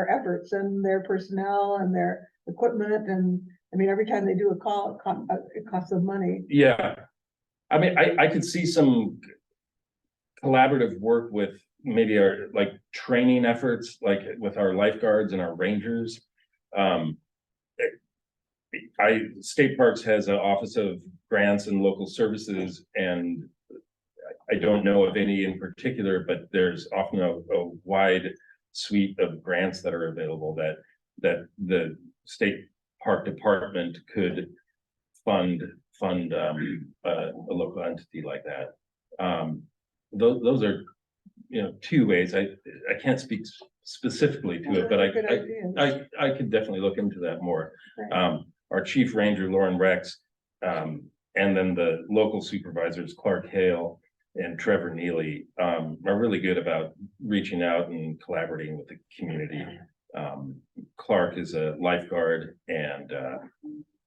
efforts and their personnel and their equipment. And I mean, every time they do a call, it costs them money. Yeah, I mean, I could see some collaborative work with maybe our like training efforts, like with our lifeguards and our rangers. State Parks has an Office of Grants and Local Services, and I don't know of any in particular, but there's often a wide suite of grants that are available that the State Park Department could fund a local entity like that. Those are, you know, two ways. I can't speak specifically to it, but I could definitely look into that more. Right. Our Chief Ranger, Lauren Rex, and then the local supervisors, Clark Hale and Trevor Neely, are really good about reaching out and collaborating with the community. Clark is a lifeguard, and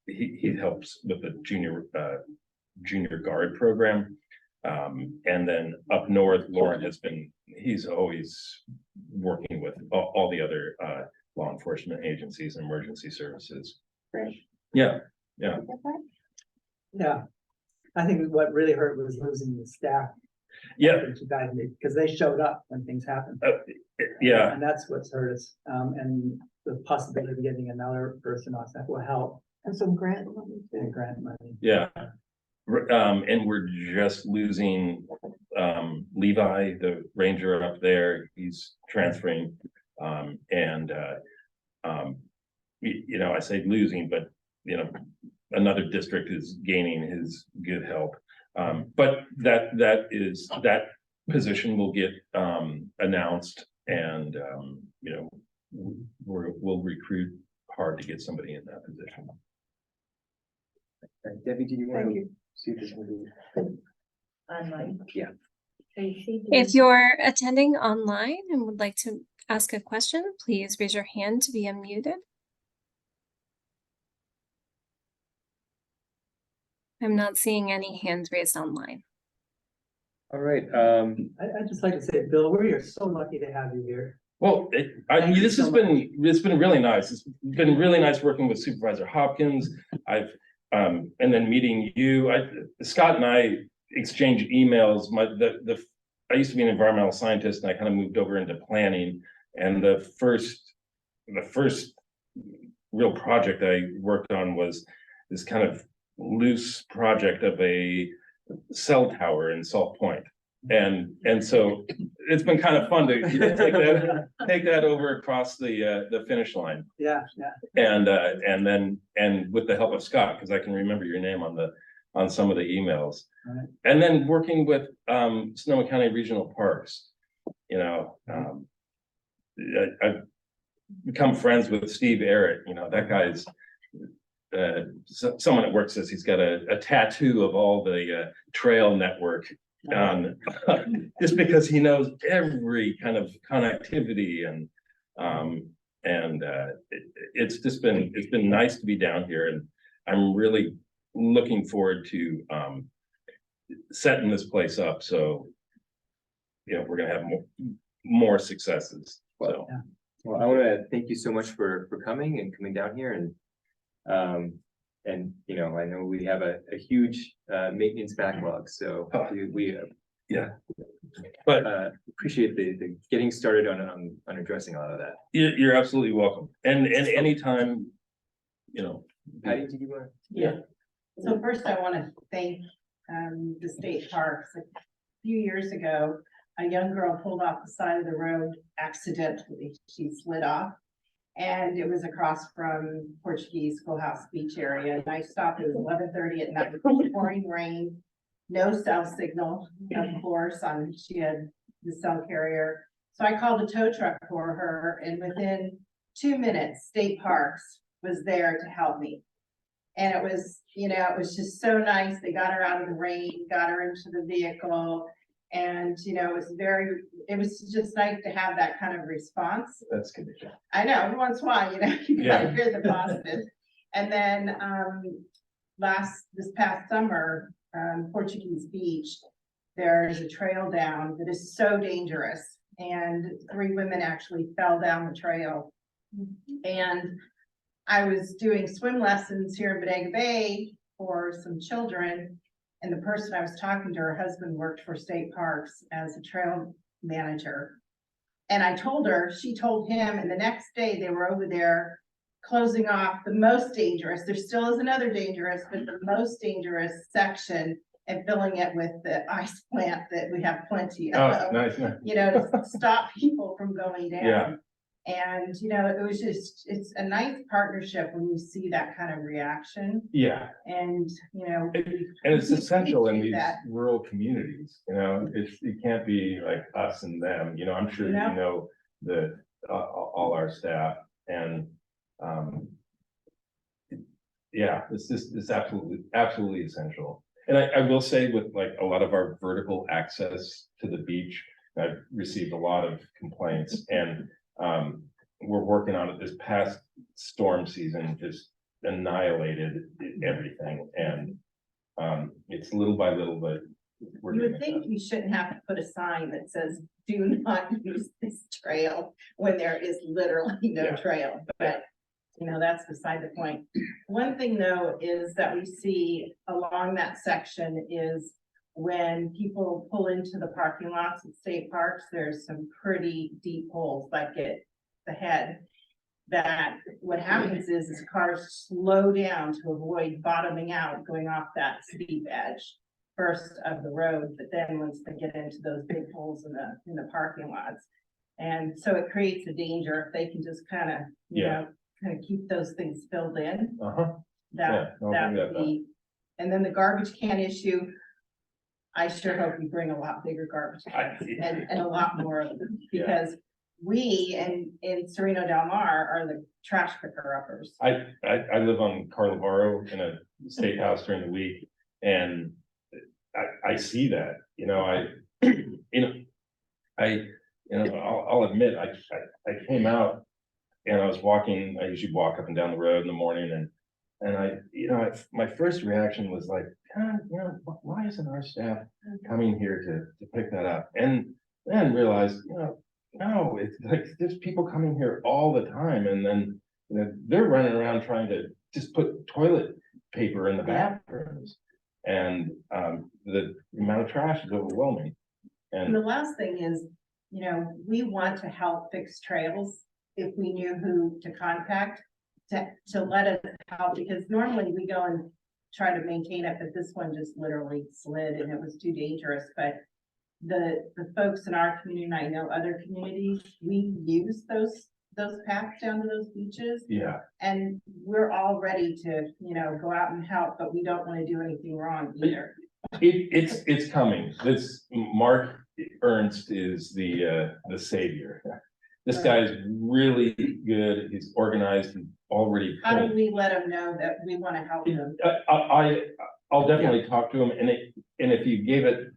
he helps with the junior guard program. And then up north, Lauren he's always working with all the other law enforcement agencies and emergency services. Great. Yeah. Yeah. I think what really hurt was losing the staff. Yeah. Because they showed up when things happened. Yeah. And that's what's hurt us. And the possibility of getting another person on staff will help. And some grant money. And grant money. Yeah. And we're just losing Levi, the ranger up there. He's transferring. You know, I say losing, but you know, another district is gaining his good help. But that position will get announced, and you know, we'll recruit hard to get somebody in that position. Debbie, do you want to see if this movie? Online. Yeah. If you're attending online and would like to ask a question, please raise your hand to be unmuted. I'm not seeing any hands raised online. All right, I'd just like to say, Bill, we are so lucky to have you here. Well, Thank you this so has been, it's been really nice. It's been really nice working with Supervisor Hopkins. I've, and then meeting you. Scott and I exchange emails. I used to be an environmental scientist and I kind of moved over into planning. And the first real project I worked on was this kind of loose project of a cell tower in Salt Point. And so it's been kind of fun to take that over across the finish line. Yeah. And with the help of Scott, because I can remember your name on some of the emails. Right. And then working with Sonoma County Regional Parks, I've become friends with Steve Arrett. That guy's someone at work says he's got a tattoo of all the trail network on just because he knows every kind of connectivity it's been nice to be down here, and I'm really looking forward to setting this place up so we're gonna have more successes. So well, I want to thank you so much for coming and coming down here, and I know we have a huge maintenance backlog, so we but appreciate the getting started on addressing a lot of that. you're absolutely welcome, and anytime, Patty, did you want to? Yeah. So first I want to thank the state parks. A few years ago, a young girl pulled off the side of the road accidentally. She slid off, and it was across from Portuguese Schoolhouse Beach area. And I stopped, it was 11:30 at night, pouring rain, no cell signal, of course, she had the cell carrier. So I called a tow truck for her, and within 2 minutes, State Parks was there to help me. And it was just so nice. They got her out of the rain, got her into the vehicle. And, it was just nice to have that kind of response. that's good. I know, every once in a while, you gotta hear the positive. And then, this past summer, Portuguese Beach, there's a trail down that is so dangerous. And 3 women actually fell down the trail. And I was doing swim lessons here in Bodega Bay for some children. And the person I was talking to, her husband worked for State Parks as a trail manager. And I told her, she told him, and the next day they were over there closing off the most dangerous, there still is another dangerous, but the most dangerous section, and filling it with the ice plant that we have plenty of. Oh, nice. To stop people from going down. Yeah. And, it was it's a nice partnership when you see that kind of reaction. Yeah. And, And it's essential in appreciate these that. rural communities, it can't be like us and them, I'm sure all our staff, and it's absolutely essential. And I will say, with like a lot of our vertical access to the beach, I've received a lot of complaints, and we're working on it. This past storm season just annihilated everything, and it's little by little, but we're You doing would it. think you shouldn't have to put a sign that says, do not use this trail, when there is literally no trail, but that's beside the point. One thing though, is that we see along that section is when people pull into the parking lots at state parks, there's some pretty deep holes, like at the head, that what happens is cars slow down to avoid bottoming out, going off that steep edge first of the road, but then once they get into those big holes in the parking lots. And so it creates a danger if they can just kind of keep those things filled in. That would be, and then the garbage can issue, I sure hope we bring a lot bigger garbage cans and a lot more of them, because we in Sereno Del Mar are the trash picker-uppers. I live on Carlavaro in a state house during the week, and I see that, I'll admit, I came out and I was walking. I usually walk up and down the road in the morning, and And my first reaction was like, why isn't our staff coming here to pick that up? And then realized, no, it's like there's people coming here all the time, and then they're running around trying to just put toilet paper in the bathrooms, and the amount of trash is overwhelming. And the And last thing is, we want to help fix trails if we knew who to contact to let us help, because normally we go and try to maintain it, but this one just literally slid and it was too dangerous. But the folks in our community, and I know other communities, we use those paths down to those beaches. yeah, And we're all ready to, go out and help, but we don't want to do anything wrong either. it's coming. This Mark Ernst is the savior. This guy is really good. He's organized. He's already. How do we let them know that we want to help them? I'll definitely talk to him, and if you gave it.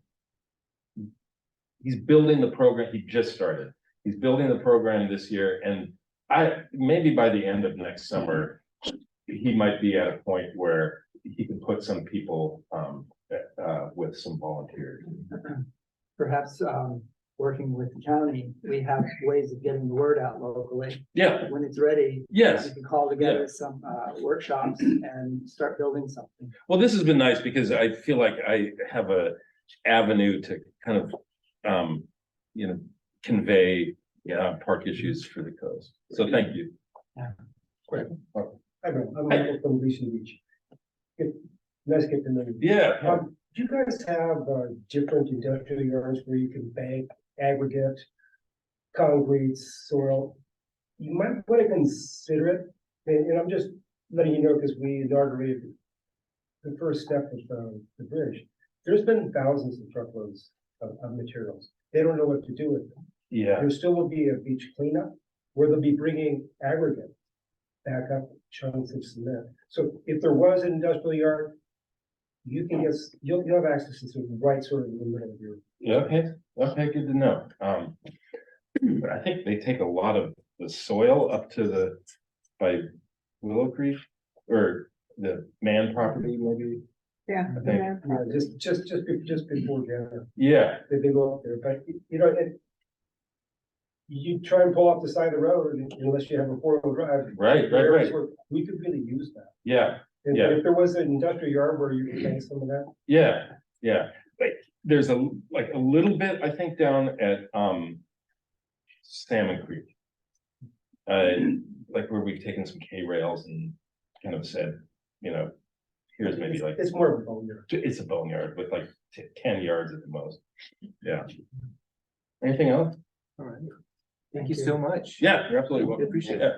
He's building the program. He just started. He's building the program this year, and maybe by the end of next summer, he might be at a point where he can put some people with some volunteers. Perhaps, working with the county, we have ways of getting the word out locally. Yeah. When it's ready. Yes. We can call together some, workshops and start building something. Well, this has been nice because I feel like I have a avenue to kind of, convey, park issues for the coast. So thank you. Hi, I'm Michael from Grecian Beach. Nice getting to know you. Yeah. Do you guys have different industrial yards where you can bank aggregate, concrete, soil? You might want to consider it, and I'm just letting you know because we inaugurated the first step of the bridge. There's been thousands of truckloads of materials. They don't know what to do with them. Yeah. There still will be a beach cleanup where they'll be bringing aggregate back up chunks of cement. So if there was an industrial yard, you can get, you'll have access to some right sort of in the middle of your. Yeah, okay, good to know. But I think they take a lot of the soil up to by Willow Creek or the man property, maybe. Yeah. I think. Yeah. Just before January, Yeah, they go up there, but you try and pull off the side of the road unless you have a 4-wheel drive. right. We could really use that. Yeah, And Yeah. if there was an industrial yard where you could bank some of that. yeah. Like there's a little bit, I think, down at Salmon Creek. Like where we've taken some K rails and kind of said, here's maybe like. It's more of a boneyard. It's a boneyard with like 10 yards at the most. Yeah. Anything else? All right. Thank you so much. Yeah, you're absolutely welcome. Appreciate it.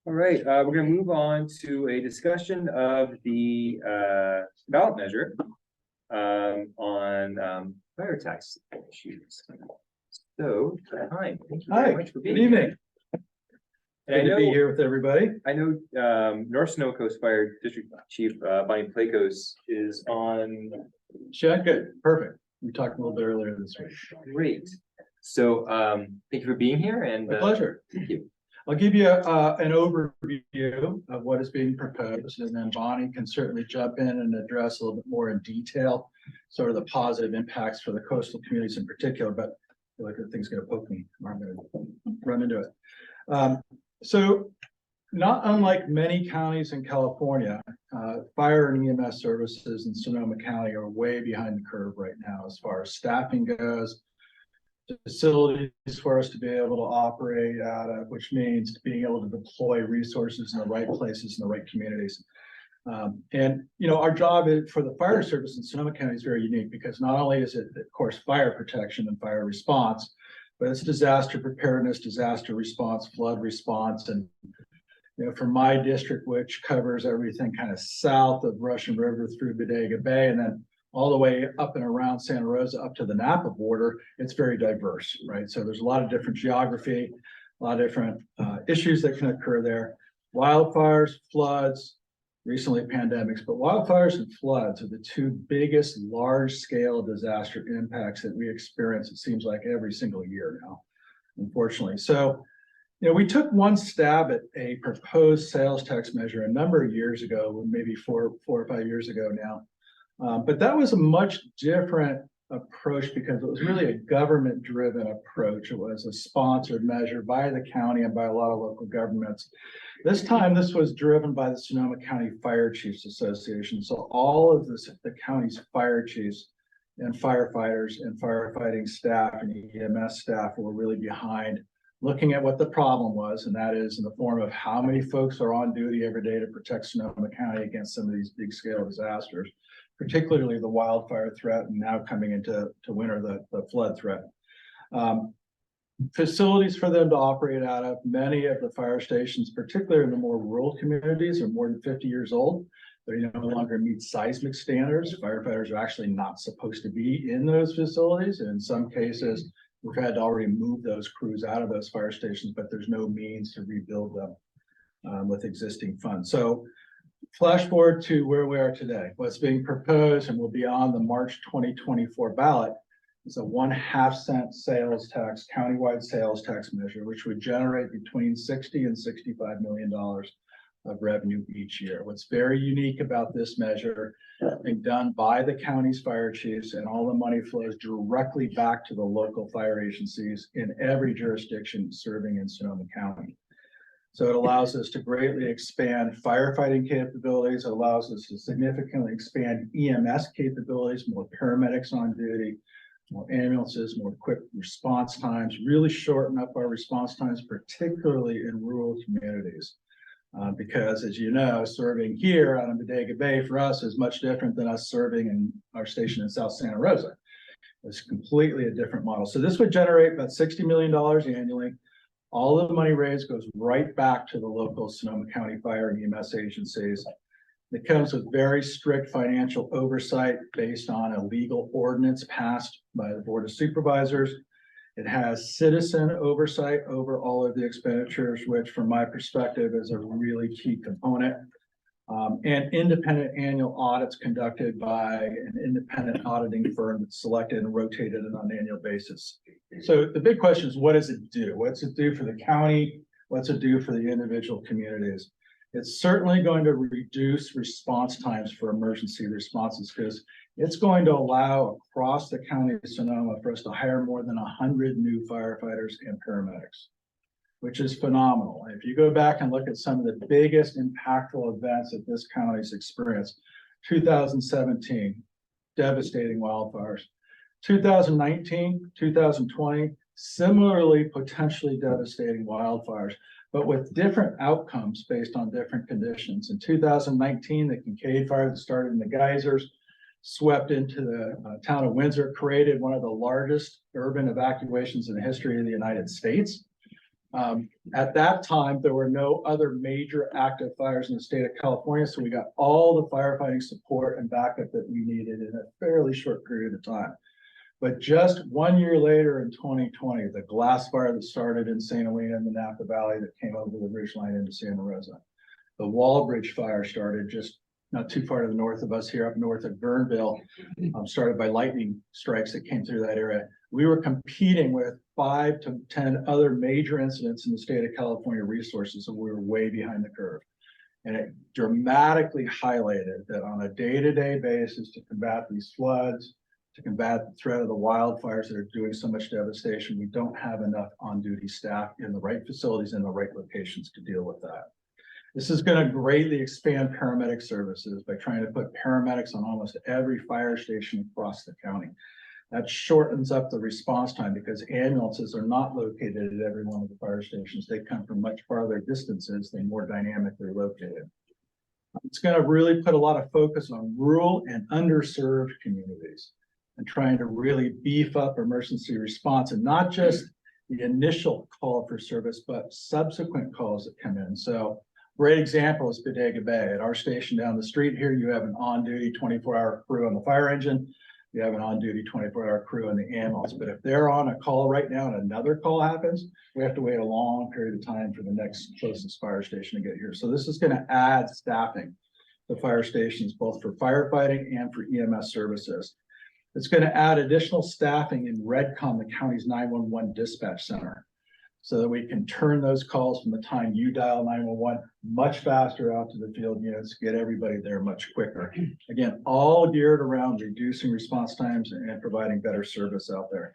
All right, we're gonna move on to a discussion of the ballot measure on fire tax issues. So, hi, thank you very much for being here. Good evening. And I Good to be know, here with everybody. I know North Sonoma Coast Fire District Chief Bonnie Plakos is on. Check it. Perfect. We talked a little bit earlier this week. Great. So, thank you for being here and. My pleasure. Thank you. I'll give you an overview of what is being proposed, and then Bonnie can certainly jump in and address a little bit more in detail, sort of the positive impacts for the coastal communities in particular, but I feel like the thing's gonna poke me, or I'm gonna run into it. So not unlike many counties in California, fire and EMS services in Sonoma County are way behind the curve right now as far as staffing goes. Facilities for us to be able to operate out of, which means being able to deploy resources in the right places in the right communities. Our job for the fire service in Sonoma County is very unique because not only is it, of course, fire protection and fire response, but it's disaster preparedness, disaster response, flood response. And, for my district, which covers everything kind of south of Russian River through Bodega Bay, and then all the way up and around Santa Rosa up to the Napa border, it's very diverse, right? So there's a lot of different geography, a lot of different issues that can occur there. Wildfires, floods, recently pandemics, but wildfires and floods are the two biggest large-scale disaster impacts that we experience, it seems like, every single year now, unfortunately. So You know, we took one stab at a proposed sales tax measure a number of years ago, maybe four or 5 years ago now. But that was a much different approach because it was really a government-driven approach. It was a sponsored measure by the county and by a lot of local governments. This time, this was driven by the Sonoma County Fire Chiefs Association. So all of the county's fire chiefs and firefighters and firefighting staff and EMS staff were really behind looking at what the problem was, and that is in the form of how many folks are on duty every day to protect Sonoma County against some of these big scale disasters, particularly the wildfire threat, and now coming into winter, the flood threat. Facilities for them to operate out of. Many of the fire stations, particularly in the more rural communities, are more than 50 years old. They no longer meet seismic standards. Firefighters are actually not supposed to be in those facilities. And in some cases, we've had to already move those crews out of those fire stations, but there's no means to rebuild them with existing funds. So flash forward to where we are today. What's being proposed and will be on the March 2024 ballot is a 1/2 cent sales tax, countywide sales tax measure, which would generate between $60 and $65 million of revenue each year. What's very unique about this measure being done by the county's fire chiefs, and all the money flows directly back to the local fire agencies in every jurisdiction serving in Sonoma County. So it allows us to greatly expand firefighting capabilities. It allows us to significantly expand EMS capabilities, more paramedics on duty, more ambulances, more quick response times, really shorten up our response times, particularly in rural communities. Because as you know, serving here out in Bodega Bay for us is much different than us serving in our station in South Santa Rosa. It's completely a different model. So this would generate about $60 million annually. All of the money raised goes right back to the local Sonoma County Fire and EMS agencies. It comes with very strict financial oversight based on a legal ordinance passed by the Board of Supervisors. It has citizen oversight over all of the expenditures, which from my perspective is a really key component. And independent annual audits conducted by an independent auditing firm that's selected and rotated on an annual basis. So the big question is, what does it do? What's it do for the county? What's it do for the individual communities? It's certainly going to reduce response times for emergency responses, because it's going to allow across the county of Sonoma for us to hire more than 100 new firefighters and paramedics, which is phenomenal. If you go back and look at some of the biggest impactful events that this county's experienced, 2017, devastating wildfires. 2019, 2020, similarly potentially devastating wildfires, but with different outcomes based on different conditions. In 2019, the Kincaid fire that started in the geysers swept into the town of Windsor, created one of the largest urban evacuations in the history of the United States. At that time, there were no other major active fires in the state of California, so we got all the firefighting support and backup that we needed in a fairly short period of time. But just 1 year later in 2020, the glass fire that started in St. Helena in the Napa Valley that came over the ridgeline into Santa Rosa. The Wallbridge fire started just not too far to the north of us here up north of Verneville, started by lightning strikes that came through that area. We were competing with 5 to 10 other major incidents in the state of California resources, and we were way behind the curve. And it dramatically highlighted that on a day-to-day basis to combat these floods, to combat the threat of the wildfires that are doing so much devastation, we don't have enough on-duty staff in the right facilities in the right locations to deal with that. This is going to greatly expand paramedic services by trying to put paramedics on almost every fire station across the county. That shortens up the response time because ambulances are not located at every one of the fire stations. They come from much farther distances than more dynamically located. It's going to really put a lot of focus on rural and underserved communities and trying to really beef up emergency response, and not just the initial call for service, but subsequent calls that come in. So great example is Bodega Bay. At our station down the street here, you have an on-duty 24-hour crew on the fire engine. You have an on-duty 24-hour crew in the ambulance. But if they're on a call right now and another call happens, we have to wait a long period of time for the next closest fire station to get here. So this is going to add staffing to fire stations, both for firefighting and for EMS services. It's going to add additional staffing in Redcom, the county's 911 dispatch center. so that we can turn those calls from the time you dial 911 much faster out to the field units, get everybody there much quicker. Again, all geared around reducing response times and providing better service out there.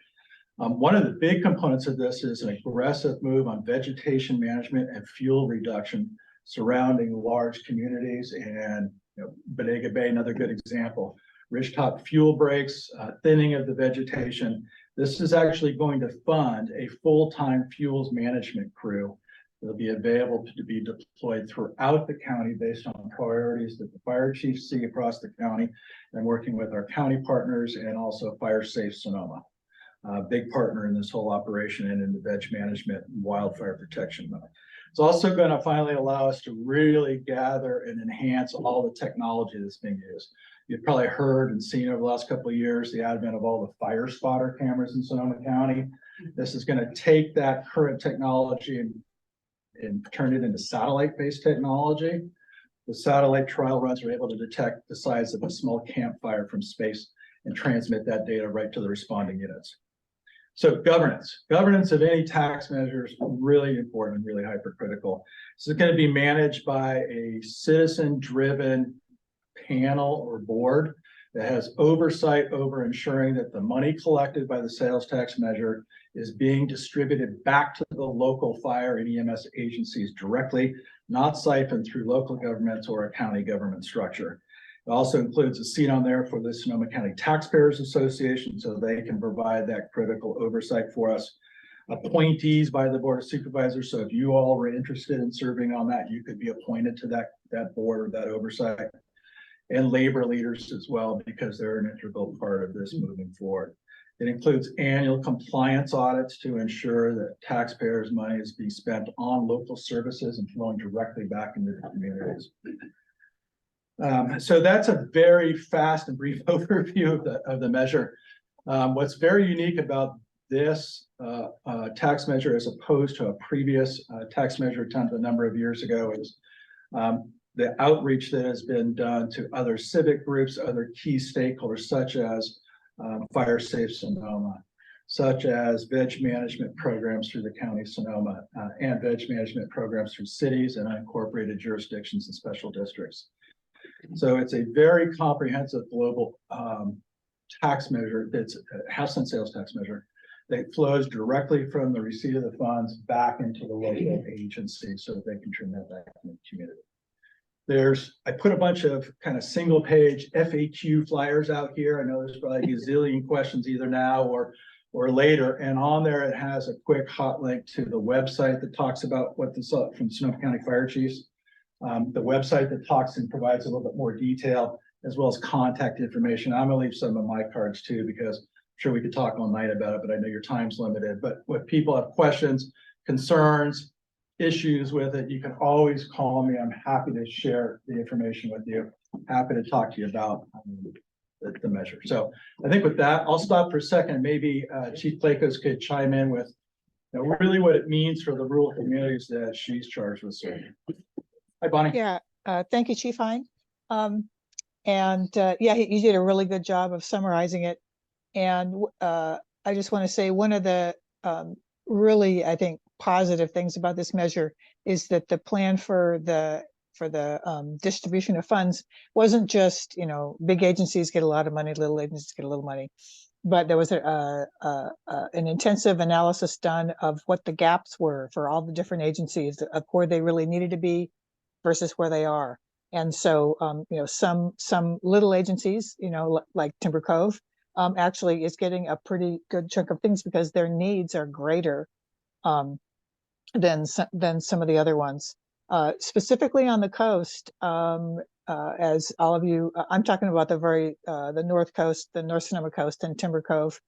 One of the big components of this is an aggressive move on vegetation management and fuel reduction surrounding large communities, and Bodega Bay, another good example. Ridgetop fuel breaks, thinning of the vegetation. This is actually going to fund a full-time fuels management crew that'll be available to be deployed throughout the county based on priorities that the fire chiefs see across the county, and working with our county partners and also Fire Safe Sonoma. Big partner in this whole operation and in the veg management and wildfire protection mode. It's also going to finally allow us to really gather and enhance all the technology that's being used. You've probably heard and seen over the last couple of years the advent of all the fire spotter cameras in Sonoma County. This is going to take that current technology and turn it into satellite-based technology. The satellite trial runs are able to detect the size of a small campfire from space and transmit that data right to the responding units. So governance of any tax measure is really important and really hypercritical. This is going to be managed by a citizen-driven panel or board that has oversight over ensuring that the money collected by the sales tax measure is being distributed back to the local fire and EMS agencies directly, not siphoned through local governments or a county government structure. It also includes a seat on there for the Sonoma County Taxpayers Association, so they can provide that critical oversight for us. Appointees by the Board of Supervisors. So if you all were interested in serving on that, you could be appointed to that board or that oversight. And labor leaders as well, because they're an integral part of this moving forward. It includes annual compliance audits to ensure that taxpayers' money is being spent on local services and flowing directly back into the communities. So that's a very fast and brief overview of the measure. What's very unique about this tax measure, as opposed to a previous tax measure attempt a number of years ago, is the outreach that has been done to other civic groups, other key stakeholders, such as Fire Safe Sonoma, such as veg management programs through the County of Sonoma, and veg management programs through cities and unincorporated jurisdictions and special districts. So it's a very comprehensive global tax measure. It's a house and sales tax measure that flows directly from the receipt of the funds back into the local agency so that they can turn that back in the community. I put a bunch of kind of single page FAQ flyers out here. I know there's probably a gazillion questions either now or later. And on there, it has a quick hot link to the website that talks about what this from Sonoma County Fire Chiefs. The website that talks and provides a little bit more detail, as well as contact information. I'm gonna leave some of my cards too, because I'm sure we could talk all night about it, but I know your time's limited. But if people have questions, concerns, issues with it, you can always call me. I'm happy to share the information with you. Happy to talk to you about the measure. So I think with that, I'll stop for a second. Maybe Chief Plakos could chime in with really what it means for the rural communities that she's charged with serving. Hi, Bonnie. Yeah, thank you, Chief Hine. Yeah, you did a really good job of summarizing it. And I just want to say one of the really, I think, positive things about this measure is that the plan for the distribution of funds wasn't just, big agencies get a lot of money, little agencies get a little money, but there was an intensive analysis done of what the gaps were for all the different agencies of where they really needed to be versus where they are. And so, some little agencies, like Timber Cove, actually is getting a pretty good chunk of things because their needs are greater than some of the other ones. Specifically on the coast, as all of you, I'm talking about the North Coast, the North Sonoma Coast and Timber Cove.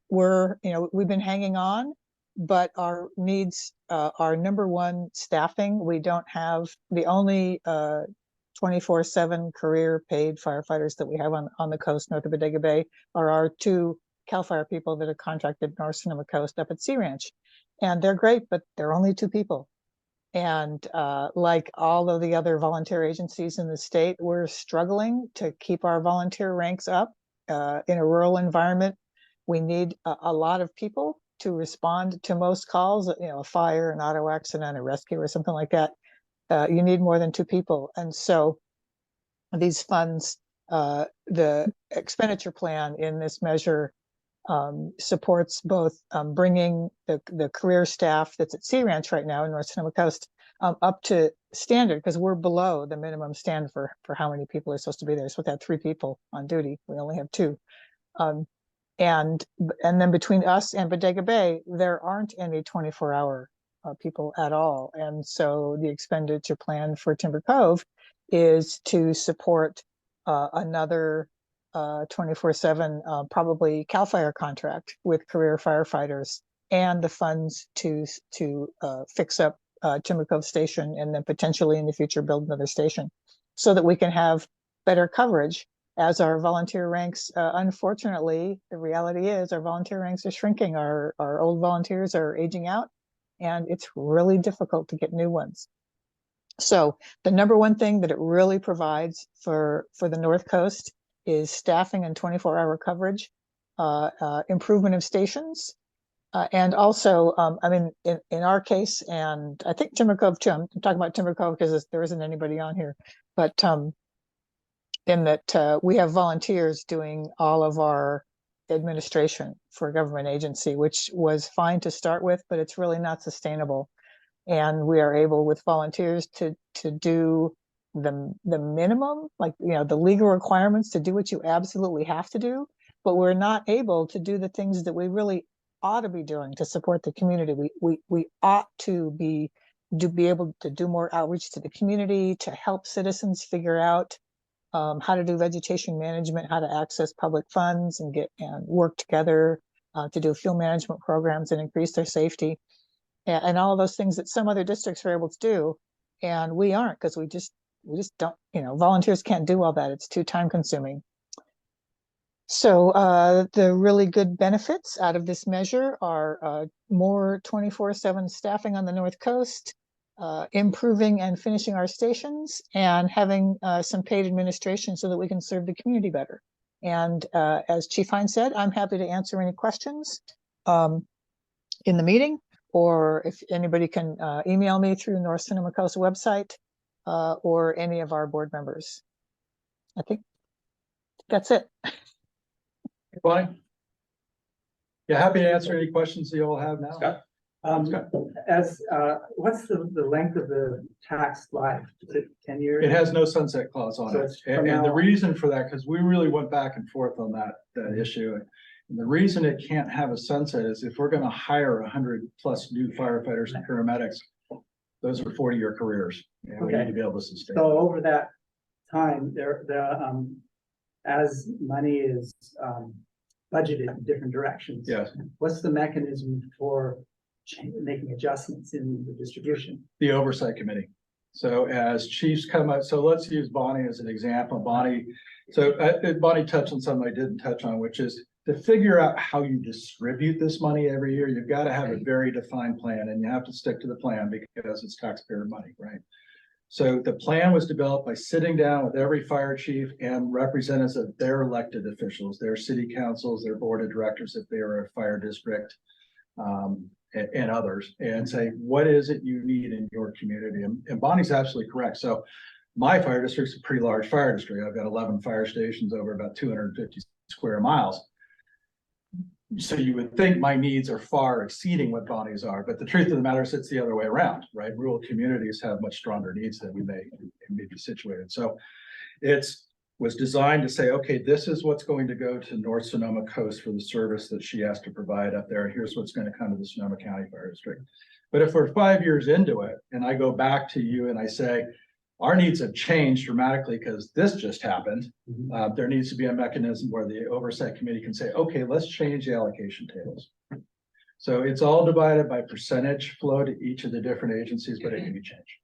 We've been hanging on, but our needs are number one, staffing. We don't have the only 24/7 career paid firefighters that we have on the coast north of Bodega Bay are our two CAL FIRE people that are contracted North Sonoma Coast up at Sea Ranch. And they're great, but they're only two people. And like all of the other volunteer agencies in the state, we're struggling to keep our volunteer ranks up in a rural environment. We need a lot of people, to respond to most calls, you know, a fire, an auto accident, a rescue or something like that. You need more than 2 people. And so these funds, the expenditure plan in this measure supports both bringing the career staff that's at Sea Ranch right now in North Sonoma Coast up to standard, because we're below the minimum standard for how many people are supposed to be there. So we have 3 people on duty. We only have 2. And then between us and Bodega Bay, there aren't any 24-hour people at all. And so the expenditure plan for Timber Cove is to support another 24/7 probably CAL FIRE contract with career firefighters, and the funds to fix up Timber Cove Station, and then potentially in the future build another station, so that we can have better coverage as our volunteer ranks. Unfortunately, the reality is our volunteer ranks are shrinking. Our old volunteers are aging out, and it's really difficult to get new ones. So the number one thing that it really provides for the North Coast is staffing and 24-hour coverage, improvement of stations, and also, I mean, in our case, and I think Timber Cove too, I'm talking about Timber Cove because there isn't anybody on here, but in that we have volunteers doing all of our administration for a government agency, which was fine to start with, but it's really not sustainable. And we are able with volunteers to do the minimum, like, you know, the legal requirements to do what you absolutely have to do, but we're not able to do the things that we really ought to be doing to support the community. We ought to be able to do more outreach to the community, to help citizens figure out how to do vegetation management, how to access public funds and work together to do fuel management programs and increase their safety, and all of those things that some other districts are able to do. And we aren't, because we just don't, you know, volunteers can't do all that. It's too time consuming. So the really good benefits out of this measure are more 24/7 staffing on the North Coast, improving and finishing our stations, and having some paid administration so that we can serve the community better. And as Chief Hines said, I'm happy to answer any questions in the meeting, or if anybody can email me through North Sonoma Coast website or any of our board members. I think that's it. Bonnie? Yeah, happy to answer any questions that you all have now. Scott? What's the length of the tax life? Is it 10 years? It has no sunset clause on So it. it's from And now the on. reason for that, because we really went back and forth on that issue. And the reason it can't have a sunset is if we're gonna hire 100+ new firefighters and paramedics, those are 40-year careers. And we Okay. need to be able to sustain. So over that time, as money is budgeted in different directions. Yes, What's the mechanism for making adjustments in the distribution? the oversight committee. So as chiefs come up, so let's use Bonnie as an example. Bonnie touched on something I didn't touch on, which is to figure out how you distribute this money every year. You've got to have a very defined plan, and you have to stick to the plan because it's taxpayer money, right? So the plan was developed by sitting down with every fire chief and representatives of their elected officials, their city councils, their board of directors, if they are a fire district, and others, and say, what is it you need in your community? And Bonnie's absolutely correct. So my fire district's a pretty large fire district. I've got 11 fire stations over about 250 square miles. So you would think my needs are far exceeding what Bonnie's are, but the truth of the matter is it's the other way around, right? Rural communities have much stronger needs than we may be situated. So was designed to say, okay, this is what's going to go to North Sonoma Coast for the service that she has to provide up there. Here's what's going to come to the Sonoma County Fire District. But if we're 5 years into it and I go back to you and I say, our needs have changed dramatically because this just happened. There needs to be a mechanism where the oversight committee can say, okay, let's change the allocation tables. So it's all divided by percentage flow to each of the different agencies, but it can be changed.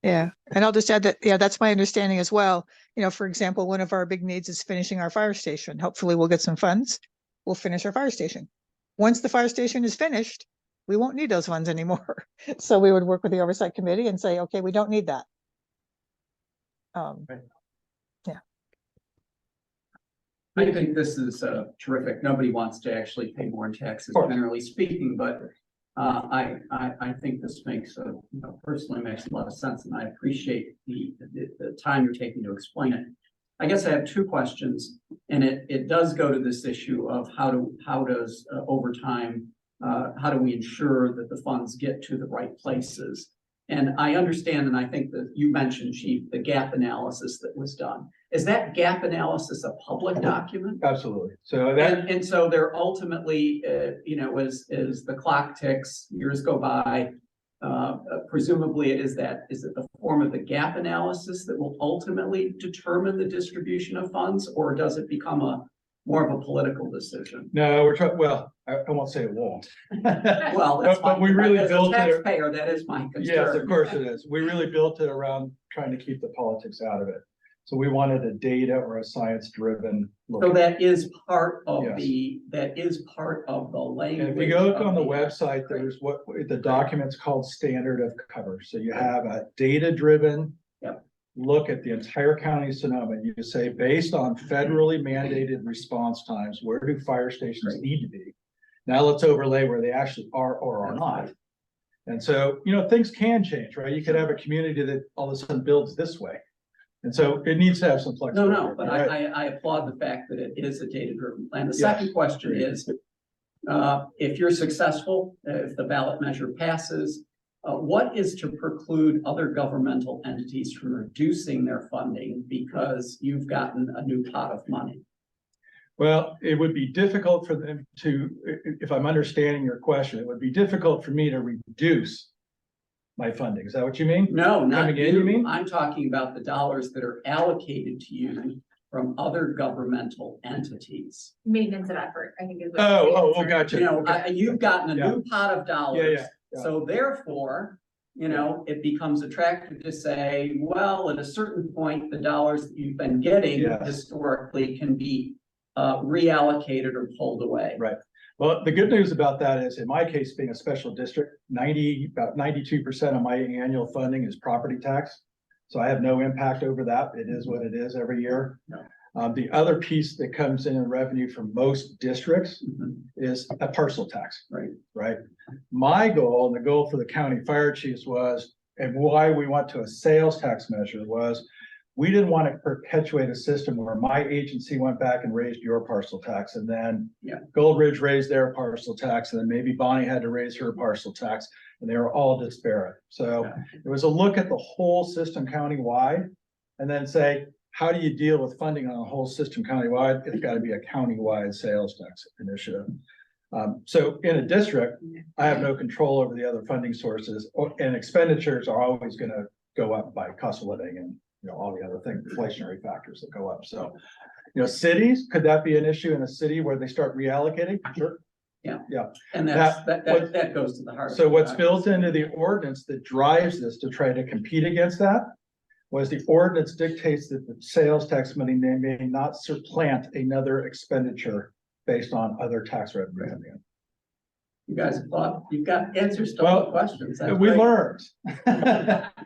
Yeah, and I'll just add that, yeah, that's my understanding as well. You know, for example, one of our big needs is finishing our fire station. Hopefully we'll get some funds. We'll finish our fire station. Once the fire station is finished, we won't need those funds anymore. So we would work with the oversight committee and say, okay, we don't need that. Yeah. I think this is terrific. Nobody wants to actually pay more in taxes, course. generally speaking, but I think this makes personally makes a lot of sense, and I appreciate the time you're taking to explain it. I guess I have two questions, and it does go to this issue of how does over time, how do we ensure that the funds get to the right places? And I understand, and I think that you mentioned, Chief, the gap analysis that was done. Is that gap analysis a public document? Absolutely. So that, And so they're ultimately, as the clock ticks, years go by, presumably is it the form of the gap analysis that will ultimately determine the distribution of funds, or does it become more of a political decision? no, we're trying, well, I won't say it won't. Well, that's But we fine. really As a built it. taxpayer, that is my concern. Yes, of course it is. We really built it around trying to keep the politics out of it. So we wanted a data or a science-driven look. So that is part of Yes. the language. And if you go on the of website, there's what the document's called standard of cover. So you have a data-driven Yep. look at the entire county of Sonoma. You say, based on federally mandated response times, where do fire stations need to be? Now let's overlay where they actually are or are not. And so, things can change, right? You could have a community that all of a sudden builds this way. And so it needs to have some flexibility. No, but right? I applaud the fact that it is a data-driven plan. The Yes. second question is, if you're successful, if the ballot measure passes, what is to preclude other governmental entities from reducing their funding because you've gotten a new pot of money? Well, it would be difficult for them to, if I'm understanding your question, it would be difficult for me to reduce my funding. Is that what you mean? No, not Coming in, you mean? I'm talking about the dollars that are allocated to you from other governmental entities. Maintenance of effort, I think is. what Oh, the oh, answer. gotcha. You've gotten a Yeah. new pot of dollars. Yeah. So therefore, it becomes attractive to say, well, at a certain point, the dollars that you've been getting Yes. historically can be reallocated or pulled away. Right. Well, the good news about that is, in my case, being a special district, about 92% of my annual funding is property tax. So I have no impact over that. It is what it is every year. No. The other piece that comes in revenue from most districts is a parcel tax. Right. My goal, and the goal for the county fire chiefs was, and why we went to a sales tax measure was, we didn't want to perpetuate a system where my agency went back and raised your parcel tax, and then Gold Ridge raised their parcel tax, and then maybe Bonnie had to raise her parcel tax, and they were all disparate. So it was a look at the whole system countywide, and then say, how do you deal with funding on a whole system countywide? It's got to be a countywide sales tax initiative. So in a district, I have no control over the other funding sources, and expenditures are always going to go up by cost of living and all the other things, inflationary factors that go up. So, cities, could that be an issue in a city where they start reallocating? Sure. Yeah. Yeah. And that goes to the heart. So what's built into the ordinance that drives this to try to compete against that was the ordinance dictates that the sales tax money may not supplant another expenditure based on other tax revenue coming in. You guys have thought, you've got answers to all the questions. That's We great. learned.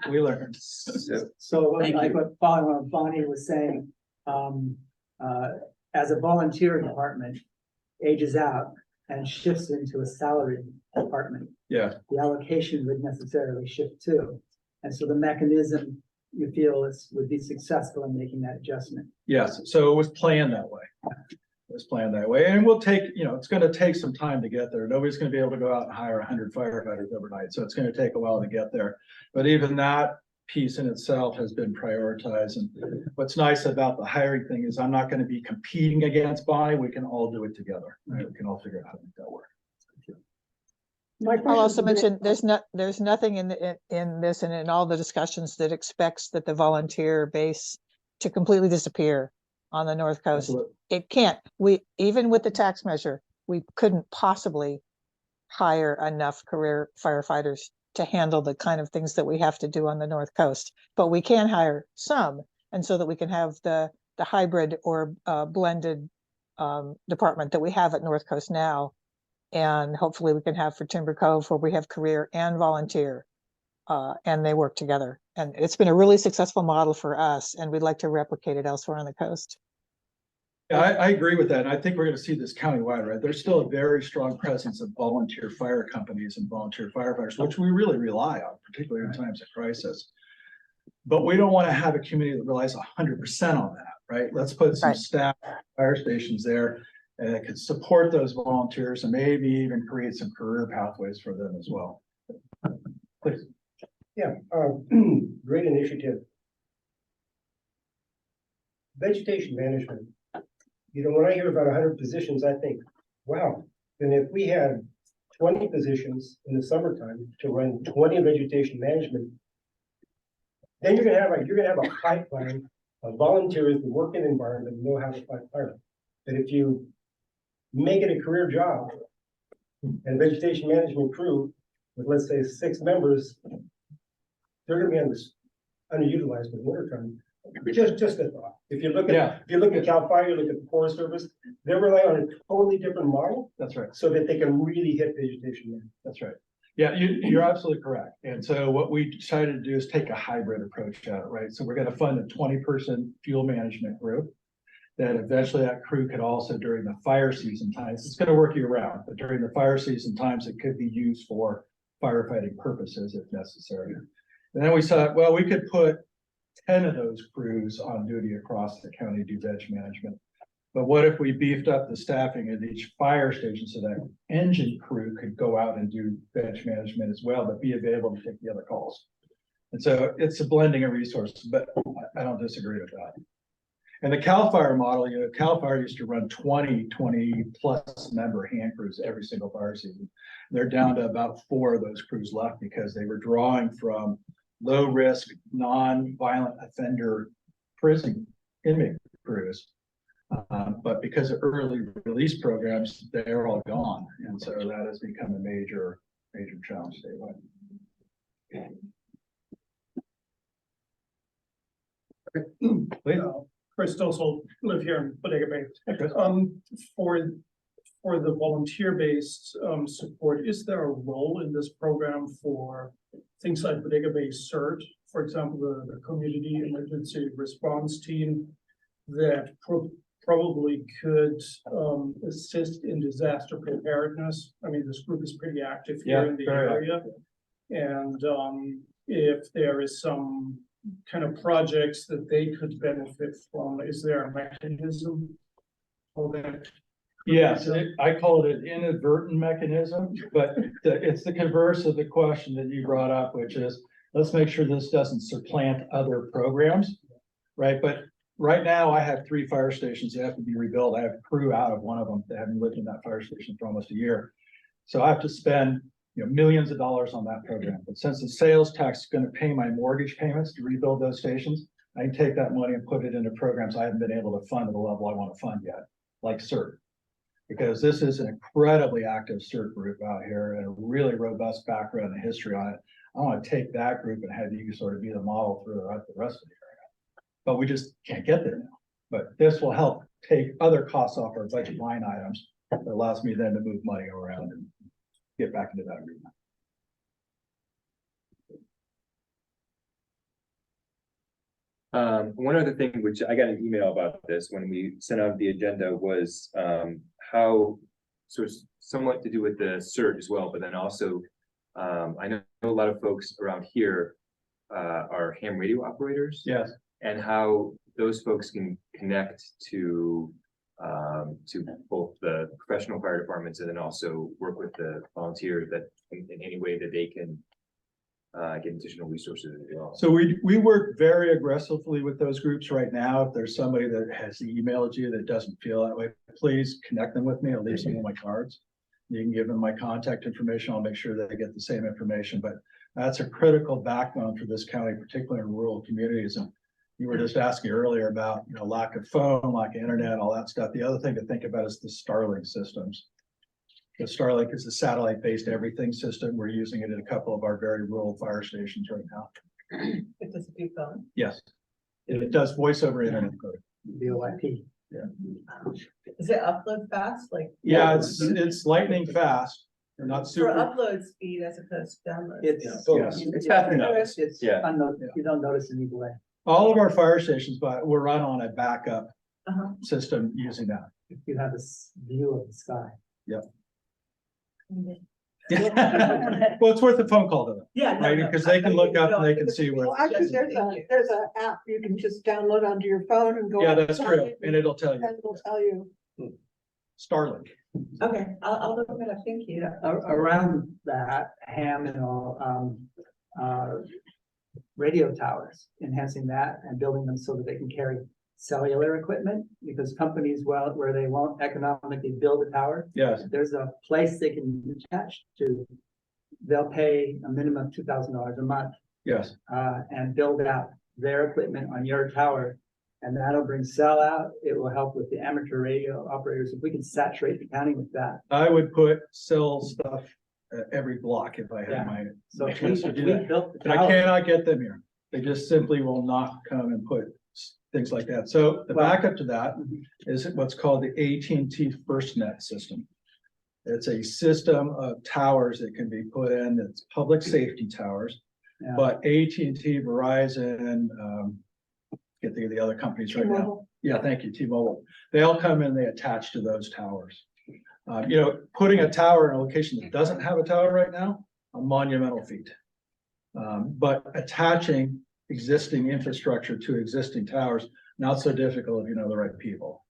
We learned. So Thank like you. what Bonnie was saying, as a volunteer department ages out and shifts into a salaried department, Yeah. the allocation would necessarily shift too. And so the mechanism you feel would be successful in making that adjustment. Yes, so it was planned that way. It was planned that way, and we'll take, it's gonna take some time to get there. Nobody's gonna be able to go out and hire 100 firefighters overnight, so it's gonna take a while to get there. But even that piece in itself has been prioritized, and what's nice about the hiring thing is I'm not gonna be competing against Bonnie. We can all do it together. Right? We can all figure out how to make that work. I'll also mention, there's nothing in this and in all the discussions that expects that the volunteer base to completely disappear on the North Coast. Absolutely. It can't. Even with the tax measure, we couldn't possibly hire enough career firefighters to handle the kind of things that we have to do on the North Coast. But we can hire some, and so that we can have the hybrid or blended department that we have at North Coast now. And hopefully we can have for Timber Cove, where we have career and volunteer, and they work together. And it's been a really successful model for us, and we'd like to replicate it elsewhere on the coast. I agree with that. And I think we're gonna see this countywide, right? There's still a very strong presence of volunteer fire companies and volunteer firefighters, which we really rely on, particularly in times of crisis. But we don't want to have a community that relies 100% on that, right? Let's put some Right. staff, fire stations there, and that could support those volunteers and maybe even create some career pathways for them as well. Please. Yeah, great initiative. Vegetation management. You know, when I hear about 100 positions, I think, wow, then if we had 20 positions in the summertime to run 20 vegetation management, then you're gonna have a pipeline of volunteers who work in the environment and know how to fight fire. But if you make it a career job and vegetation management crew with, let's say, 6 members, they're gonna be underutilized in the wintertime. Just a thought. If you look at, Cal Fire, you look at the Forest Service, they're relying on a totally different model. That's right. So that they can really hit vegetation management. That's right. Yeah, you're absolutely correct. And so what we decided to do is take a hybrid approach at it, right? So we're gonna fund a 20-person fuel management group. That eventually that crew could also during the fire season times, it's gonna work year round, but during the fire season times, it could be used for firefighting purposes if necessary. And then we said, well, we could put 10 of those crews on duty across the county to do veg management. But what if we beefed up the staffing at each fire station so that engine crew could go out and do veg management as well, but be available to take the other calls? And so it's a blending of resources, but I don't disagree with that. And the Cal Fire model, you know, Cal Fire used to run 20 plus member hand crews every single fire season. They're down to about 4 of those crews left because they were drawing from low risk, non-violent offender prison inmate crews. But because of early release programs, they're all gone. And so that has become a major challenge statewide. Please. Chris Stossel, live here in Bodega Bay. For the volunteer-based support, is there a role in this program for things like Bodega Bay CERT, for example, the Community Emergency Response Team that probably could assist in disaster preparedness? I mean, this group is pretty active here in the area. And if there is some kind of projects that they could benefit from, is there a mechanism for that? Yes, I call it an inadvertent mechanism, but it's the converse of the question that you brought up, which is, let's make sure this doesn't supplant other programs, right? But right now I have 3 fire stations that have to be rebuilt. I have a crew out of one of them that haven't lived in that fire station for almost a year. So I have to spend, you know, millions of dollars on that program. But since the sales tax is going to pay my mortgage payments to rebuild those stations, I can take that money and put it into programs I haven't been able to fund at the level I want to fund yet, like CERT. Because this is an incredibly active CERT group out here and a really robust background and history on it. I want to take that group and have you sort of be the model for the rest of the area. But we just can't get there now. But this will help take other costs off our budget line items. That allows me then to move money around and get back into that arena. One other thing, which I got an email about this when we sent out the agenda, was how sort of somewhat to do with the CERT as well, but then also I know a lot of folks around here are ham radio operators. Yes. And how those folks can connect to both the professional fire departments and then also work with the volunteers that in any way that they can get additional resources as well. So we work very aggressively with those groups right now. If there's somebody that has emailed you that doesn't feel that way, please connect them with me. I'll leave some of my cards. You can give them my contact information. I'll make sure that they get the same information. But that's a critical backbone for this county, particularly in rural communities. And you were just asking earlier about, you know, lack of phone, lack of internet, all that stuff. The other thing to think about is the Starlink systems. The Starlink is a satellite-based everything system. We're using it at a couple of our very rural fire stations right now. It does a phone. Yes, it does voice over internet code. VoIP. Yeah. Does it upload fast? Like, Yeah, it's lightning fast. They're not for super. upload speed as opposed to download. It's, Yes. It's fast enough. it's, Yeah. you don't notice any delay. All of our fire stations, but we're run on a backup system using that. If you have this view of the sky. Well, it's worth a phone call to them, Yeah. right? Because they can look up and they can see where. Well, actually, there's a app you can just download onto your phone and go. Yeah, that's true, outside and it'll tell you. And it'll tell you. Starlink. Okay, I'll look it up, thank you. Around that, Ham and all, radio towers, enhancing that and building them so that they can carry cellular equipment, because companies, well, where they won't economically build a tower, Yes, there's a place they can attach to. They'll pay a minimum of $2,000 a month, yes. and build out their equipment on your tower. And that'll bring cell out. It will help with the amateur radio operators. If we can saturate the county with that. I would put cell stuff every block if I Yeah. had my. So if chance to we do that. built the But I tower. cannot get them here. They just simply will not come and put things like that. So the Well- backup to that is what's called the AT&T FirstNet system. It's a system of towers that can be put in, it's public safety towers, Yeah. but AT&T, Verizon, get the other companies right now. T-Mobile. Yeah, thank you, T-Mobile. They all come in, they attach to those towers. Putting a tower in a location that doesn't have a tower right now, a monumental feat. But attaching existing infrastructure to existing towers, not so difficult if you know the right people.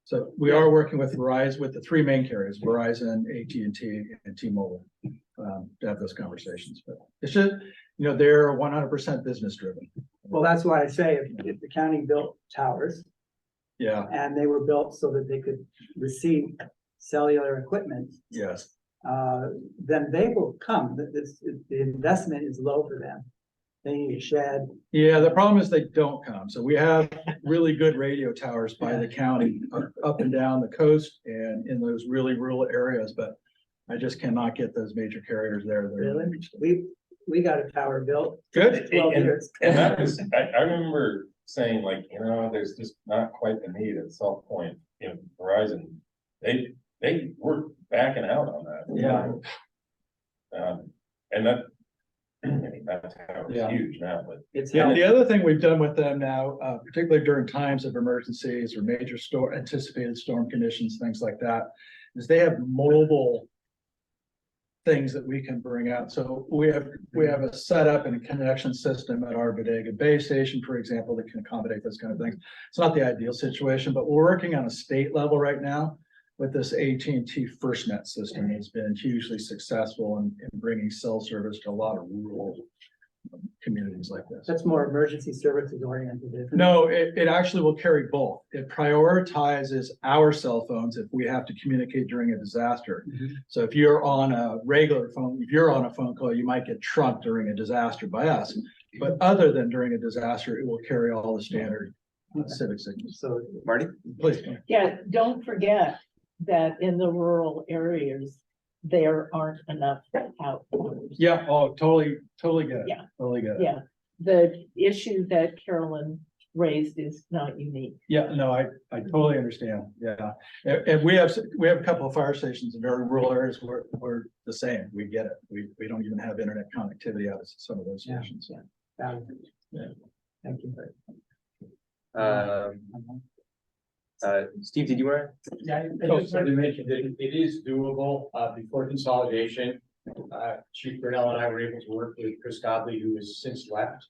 So we are working with Verizon, with the three main carriers, Verizon, AT&T, and T-Mobile, to have those conversations. But it's just, they're 100% business driven. Well, that's why I say if the county built towers Yeah, and they were built so that they could receive cellular equipment, yes. then they will come. The investment is low for them. They need a shed. Yeah, the problem is they don't come. So we have really good radio towers by the county up and down the coast and in those really rural areas, but I just cannot get those major carriers there. They're Really? We got a tower built. good. 12 years. And that was, I remember saying like, there's just not quite the need at some point in Verizon. They were backing out on that. Yeah. And that, that tower is Yeah. huge now, but. It's And helped. the other thing we've done with them now, particularly during times of emergencies or major anticipated storm conditions, things like that, is they have mobile things that we can bring out. So we have a setup and a connection system at our Bodega base station, for example, that can accommodate those kind of things. It's not the ideal situation, but we're working on a state level right now with this AT&T FirstNet system. It's been hugely successful in bringing cell service to a lot of rural communities like this. That's more emergency services oriented. isn't it? No, it actually will carry both. It prioritizes our cell phones if we have to communicate during a disaster. Mhm. So if you're on a regular phone, if you're on a phone call, you might get trumped during a disaster by us. But other than during a disaster, it will carry all the standard civic signals. So Marty? Please. Yeah, don't forget that in the rural areas, there aren't enough towers. Yeah, oh, totally get it. Yeah. Totally get it. Yeah, the issue that Carolyn raised is not unique. Yeah, no, I totally understand. Yeah. And we have a couple of fire stations in very rural areas where we're the same. We get it. We don't even have internet connectivity out of some of those Yeah. stations. Yeah. Thank you. Steve, did you want Yeah, I just wanted to mention that it is doable, before consolidation. Chief Brunel and I were able to work with Chris Godley, who has since left,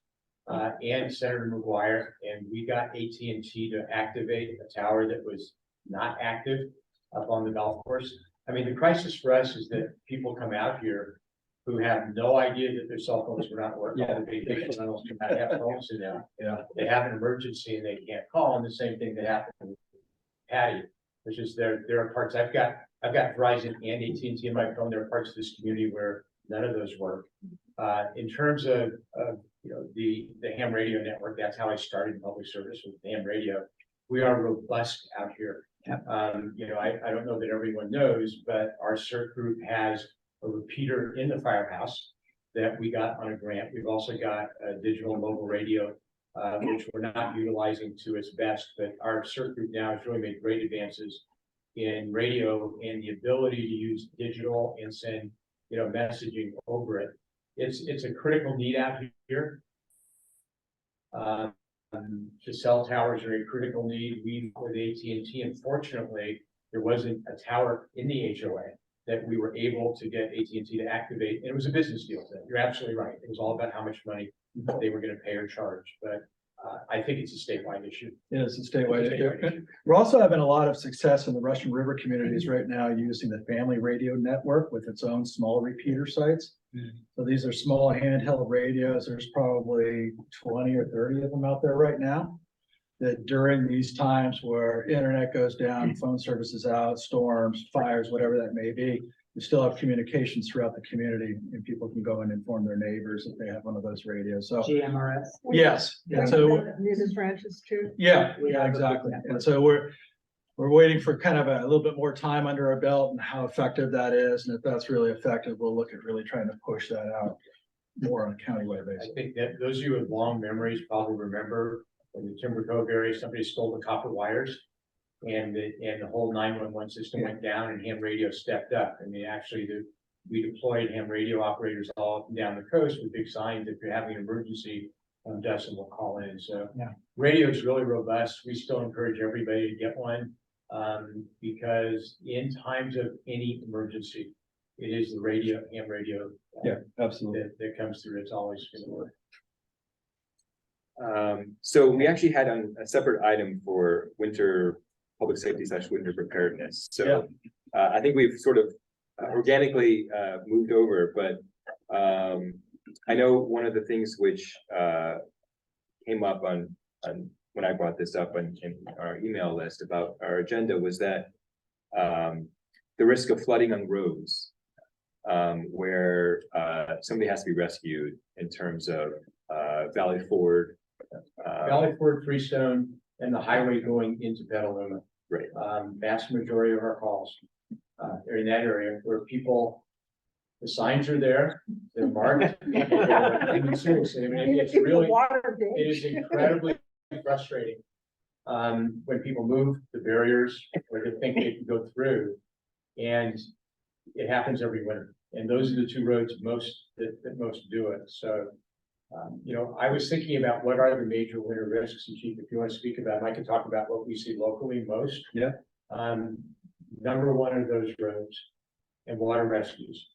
and Senator McGuire, and we got AT&T to activate a tower that was not active up on the golf course. I mean, the crisis for us is that people come out here who have no idea that their cell phones were not working. All the vacation rentals do not have phones in them. Yeah. They have an emergency and they can't call, and the same thing that happened with Patty, which is there are parts, I've got Verizon and AT&T in my phone. There are parts of this community where none of those work. In terms of the ham radio network, that's how I started in public service with ham radio. We are robust out here. I don't know that everyone knows, but our CERT group has a repeater in the firehouse that we got on a grant. We've also got a digital mobile radio, which we're not utilizing to its best, but our CERT group now has really made great advances in radio and the ability to use digital and send, messaging over it. It's a critical need out here. The cell towers are a critical need. We, with AT&T, unfortunately, there wasn't a tower in the HOA that we were able to get AT&T to activate. And it was a business deal. You're absolutely right. It was all about how much money they were going to pay or charge. But I think it's a statewide issue. It is a statewide issue. We're also having a lot of success in the Russian River communities right now using the family radio network with its own small repeater sites. So these are small handheld radios. There's probably 20 or 30 of them out there right now. That during these times where internet goes down, phone services out, storms, fires, whatever that may be, we still have communications throughout the community and people can go and inform their neighbors if they have one of those radios. So GMRS. yes, and so Munis ranches too. yeah, exactly. And so we're waiting for kind of a little bit more time under our belt and how effective that is. And if that's really effective, we'll look at really trying to push that out more on a countywide basis. I think that those of you with long memories probably remember in the Timber Cove area, somebody stole the copper wires and the whole 911 system went down and ham radio stepped up. I mean, actually we deployed ham radio operators all up and down the coast with big signs. If you're having an emergency, Dustin will call in. So radio is really robust. We still encourage everybody to get one because in times of any emergency, it is the radio, ham radio. Absolutely. That comes through. It's always going to work. So we actually had a separate item for winter public safety / winter preparedness. So I think we've sort of organically moved over, but I know one of the things which came up on when I brought this up in our email list about our agenda was that the risk of flooding on roads where somebody has to be rescued in terms of Valley Ford. Valley Ford, Freestone, and the highway going into Petaluma. Right. Vast majority of our calls are in that area where people, the signs are there, they're marked. I mean, seriously, I mean, it's really, it is incredibly frustrating. When people move the barriers or they think they can go through, and it happens every winter. And those are the two roads that most do it. So, you know, I was thinking about what are the major winter risks, and Chief, if you want to speak about them, I can talk about what we see locally most. Yeah. Number one are those roads and water rescues.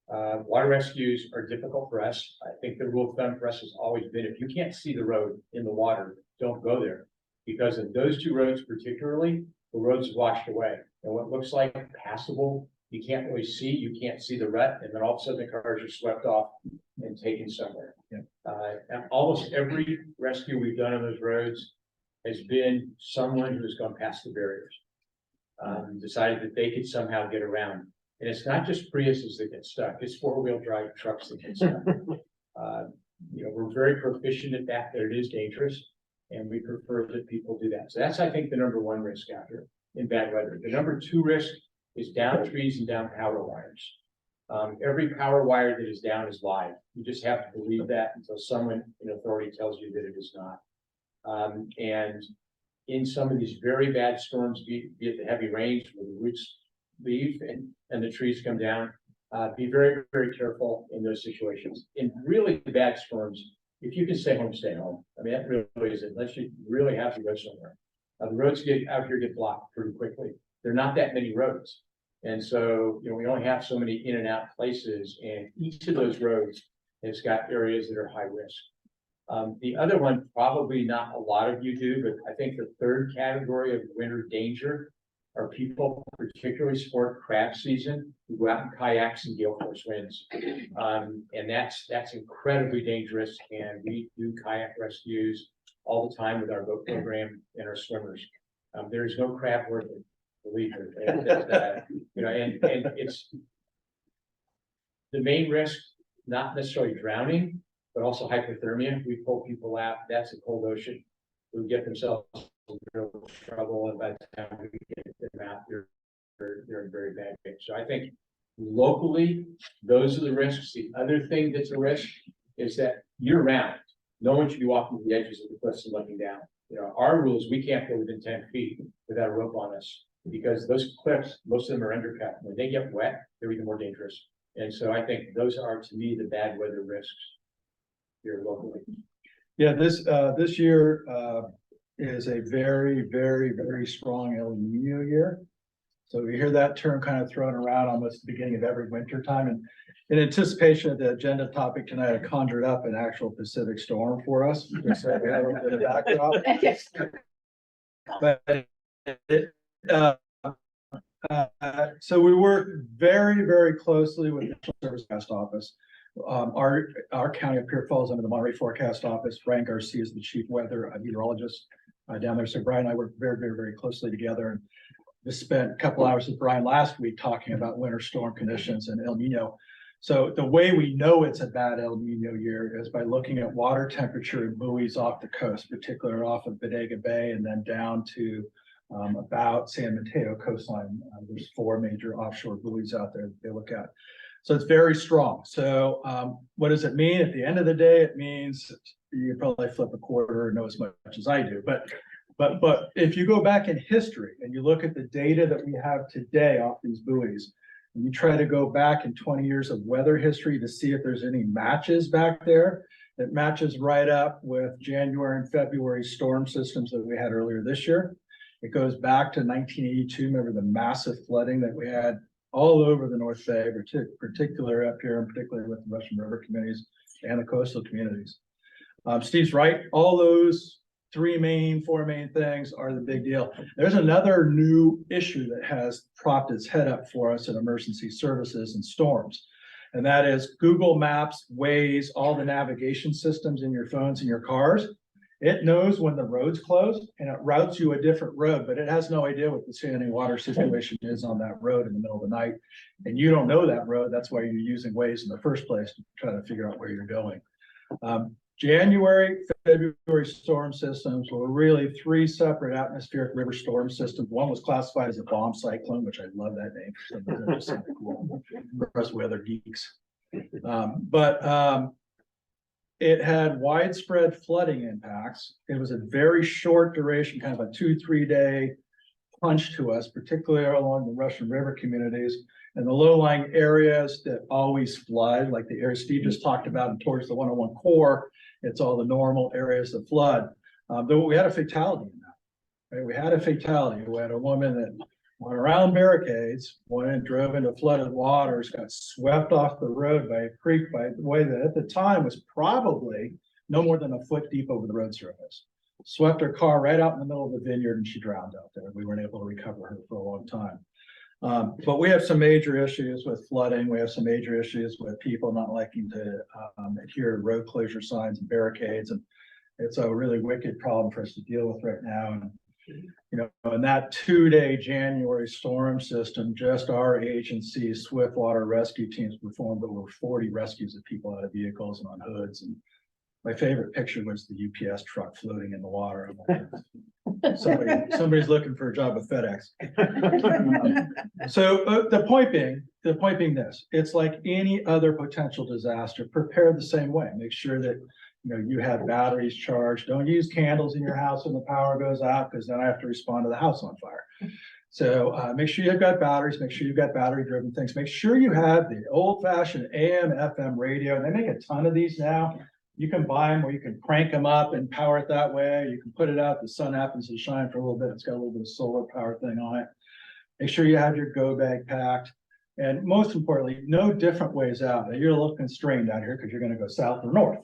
Water rescues are difficult for us. I think the rule of thumb for us has always been, if you can't see the road in the water, don't go there. Because of those two roads particularly, the roads washed away. And what looks like passable, you can't really see, you can't see the rut, and then all of a sudden the cars are swept off and taken somewhere. And almost every rescue we've done on those roads has been someone who has gone past the barriers. Decided that they could somehow get around. And it's not just Priuses that get stuck, it's four-wheel drive trucks that get stuck. You know, we're very proficient at that, but it is dangerous. And we prefer that people do that. So that's, I think, the number one risk out here in bad weather. The number two risk is down trees and down power wires. Every power wire that is down is live. You just have to believe that until someone in authority tells you that it is not. And in some of these very bad storms, be it the heavy rains where the roots leave and the trees come down, be very, very careful in those situations. In really bad storms, if you can stay home, stay home. I mean, that really is it, unless you really have to go somewhere. The roads out here get blocked pretty quickly. There are not that many roads. And so, you know, we only have so many in and out places, and each of those roads has got areas that are high risk. The other one, probably not a lot of you do, but I think the third category of winter danger are people, particularly sport crab season, who go out in kayaks and gale force winds. And that's incredibly dangerous. And we do kayak rescues all the time with our boat program and our swimmers. There's no crab worth it, believe me. You know, and it's the main risk, not necessarily drowning, but also hypothermia. We pull people out. That's a cold ocean. Who get themselves in real trouble, and by the time we get them out, they're in very bad shape. So I think locally, those are the risks. The other thing that's a risk is that year round, no one should be walking to the edges of the cliffs and looking down. You know, our rules, we can't go within 10 feet without a rope on us, because those cliffs, most of them are undercut. When they get wet, they're even more dangerous. And so I think those are, to me, the bad weather risks here locally. Yeah, this year, is a very, very, very strong El Nino year. So we hear that term kind of thrown around almost the beginning of every winter time. And in anticipation of the agenda topic tonight, I conjured up an actual Pacific storm for us. Just so we have a little bit of backdrop. But so we work very, very closely with the National Service Forecast Office. Our county up here falls under the Monterey Forecast Office. Frank Garcia is the chief weather meteorologist down there. So Brian and I work very, very, very closely together. And just spent a couple hours with Brian last week talking about winter storm conditions and El Nino. So the way we know it's a bad El Nino year is by looking at water temperature in buoys off the coast, particularly off of Bodega Bay and then down to about San Mateo coastline. There's 4 major offshore buoys out there that they look at. So it's very strong. So what does it mean? At the end of the day, it means you probably flip a quarter or know as much as I do. But if you go back in history and you look at the data that we have today off these buoys, and you try to go back in 20 years of weather history to see if there's any matches back there, that matches right up with January and February storm systems that we had earlier this year. It goes back to 1982. Remember the massive flooding that we had all over the North Bay, particularly up here, and particularly with the Russian River communities and the coastal communities. Steve's right. All those 4 main things are the big deal. There's another new issue that has propped its head up for us in emergency services and storms. And that is Google Maps, Waze, all the navigation systems in your phones and your cars. It knows when the road's closed and it routes you a different road, but it has no idea what the standing water situation is on that road in the middle of the night. And you don't know that road. That's why you're using Waze in the first place to try to figure out where you're going. January, February storm systems were really 3 separate atmospheric river storm systems. One was classified as a bomb cyclone, which I love that name. That's something cool for us weather geeks. It had widespread flooding impacts. It was a very short duration, kind of a 2-3 day punch to us, particularly along the Russian River communities and the low-lying areas that always flood, like the area Steve just talked about, and towards the 101 core. It's all the normal areas that flood. But we had a fatality in that. Right? We had a fatality. We had a woman that went around barricades, went and drove into flooded waters, got swept off the road by a creek by the way that at the time was probably no more than a foot deep over the road surface. Swept her car right out in the middle of the vineyard and she drowned out there. We weren't able to recover her for a long time. But we have some major issues with flooding. We have some major issues with people not liking to adhere to road closure signs and barricades. And it's a really wicked problem for us to deal with right now. And, you know, in that 2-day January storm system, just our agency's swift water rescue teams performed over 40 rescues of people out of vehicles and on hoods. And my favorite picture was the UPS truck floating in the water. Somebody's looking for a job with FedEx. So the point being this, it's like any other potential disaster, prepare the same way. Make sure that you have batteries charged. Don't use candles in your house when the power goes out, because then I have to respond to the house on fire. So make sure you've got batteries, make sure you've got battery driven things. Make sure you have the old fashioned AM, FM radio. And they make a ton of these now. You can buy them where you can crank them up and power it that way. You can put it out. The sun happens to shine for a little bit. It's got a little bit of solar power thing on it. Make sure you have your go bag packed. And most importantly, no different ways out. Now, you're a little constrained out here because you're going to go south or north,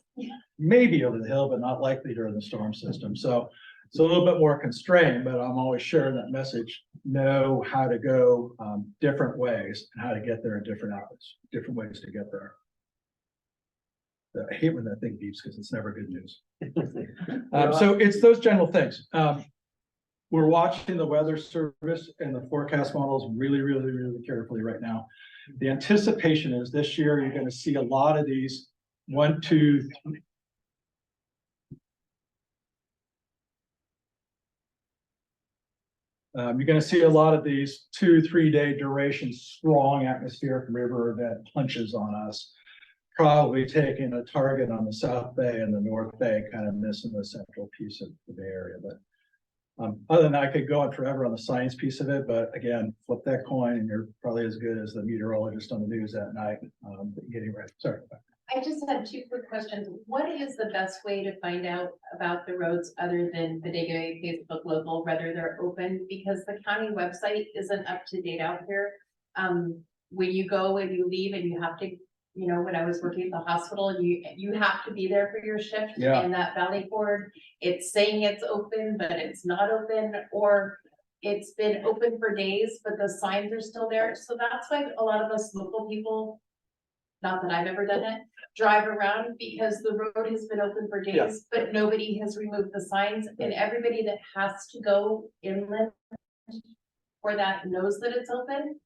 maybe over the hill, but not likely during the storm system. So it's a little bit more constrained, but I'm always sharing that message. Know how to go different ways and how to get there in different hours, different ways to get there. I hate when that thing beeps because it's never good news. So it's those general things. We're watching the weather service and the forecast models really, really, really carefully right now. The anticipation is this year you're going to see a lot of these 1, 2, 3. You're going to see a lot of these 2-3 day duration strong atmospheric river event punches on us. Probably taking a target on the South Bay and the North Bay, kind of missing the central piece of the Bay Area. But other than that, I could go on forever on the science piece of it. But again, flip that coin and you're probably as good as the meteorologist on the news that night getting ready. Sorry. I just had two quick questions. What is the best way to find out about the roads other than Bodega, Facebook local, whether they're open? Because the county website isn't up to date out here. When you go and you leave and you have to, you know, when I was working at the hospital, you have to be there for your shift. Yeah. And that Valley Board, it's saying it's open, but it's not open, or it's been open for days, but the signs are still there. So that's why a lot of us local people, not that I've ever done it, drive around because the road has been open for Yeah. days, but nobody has removed the signs, and everybody that has to go inland for that knows that it's open.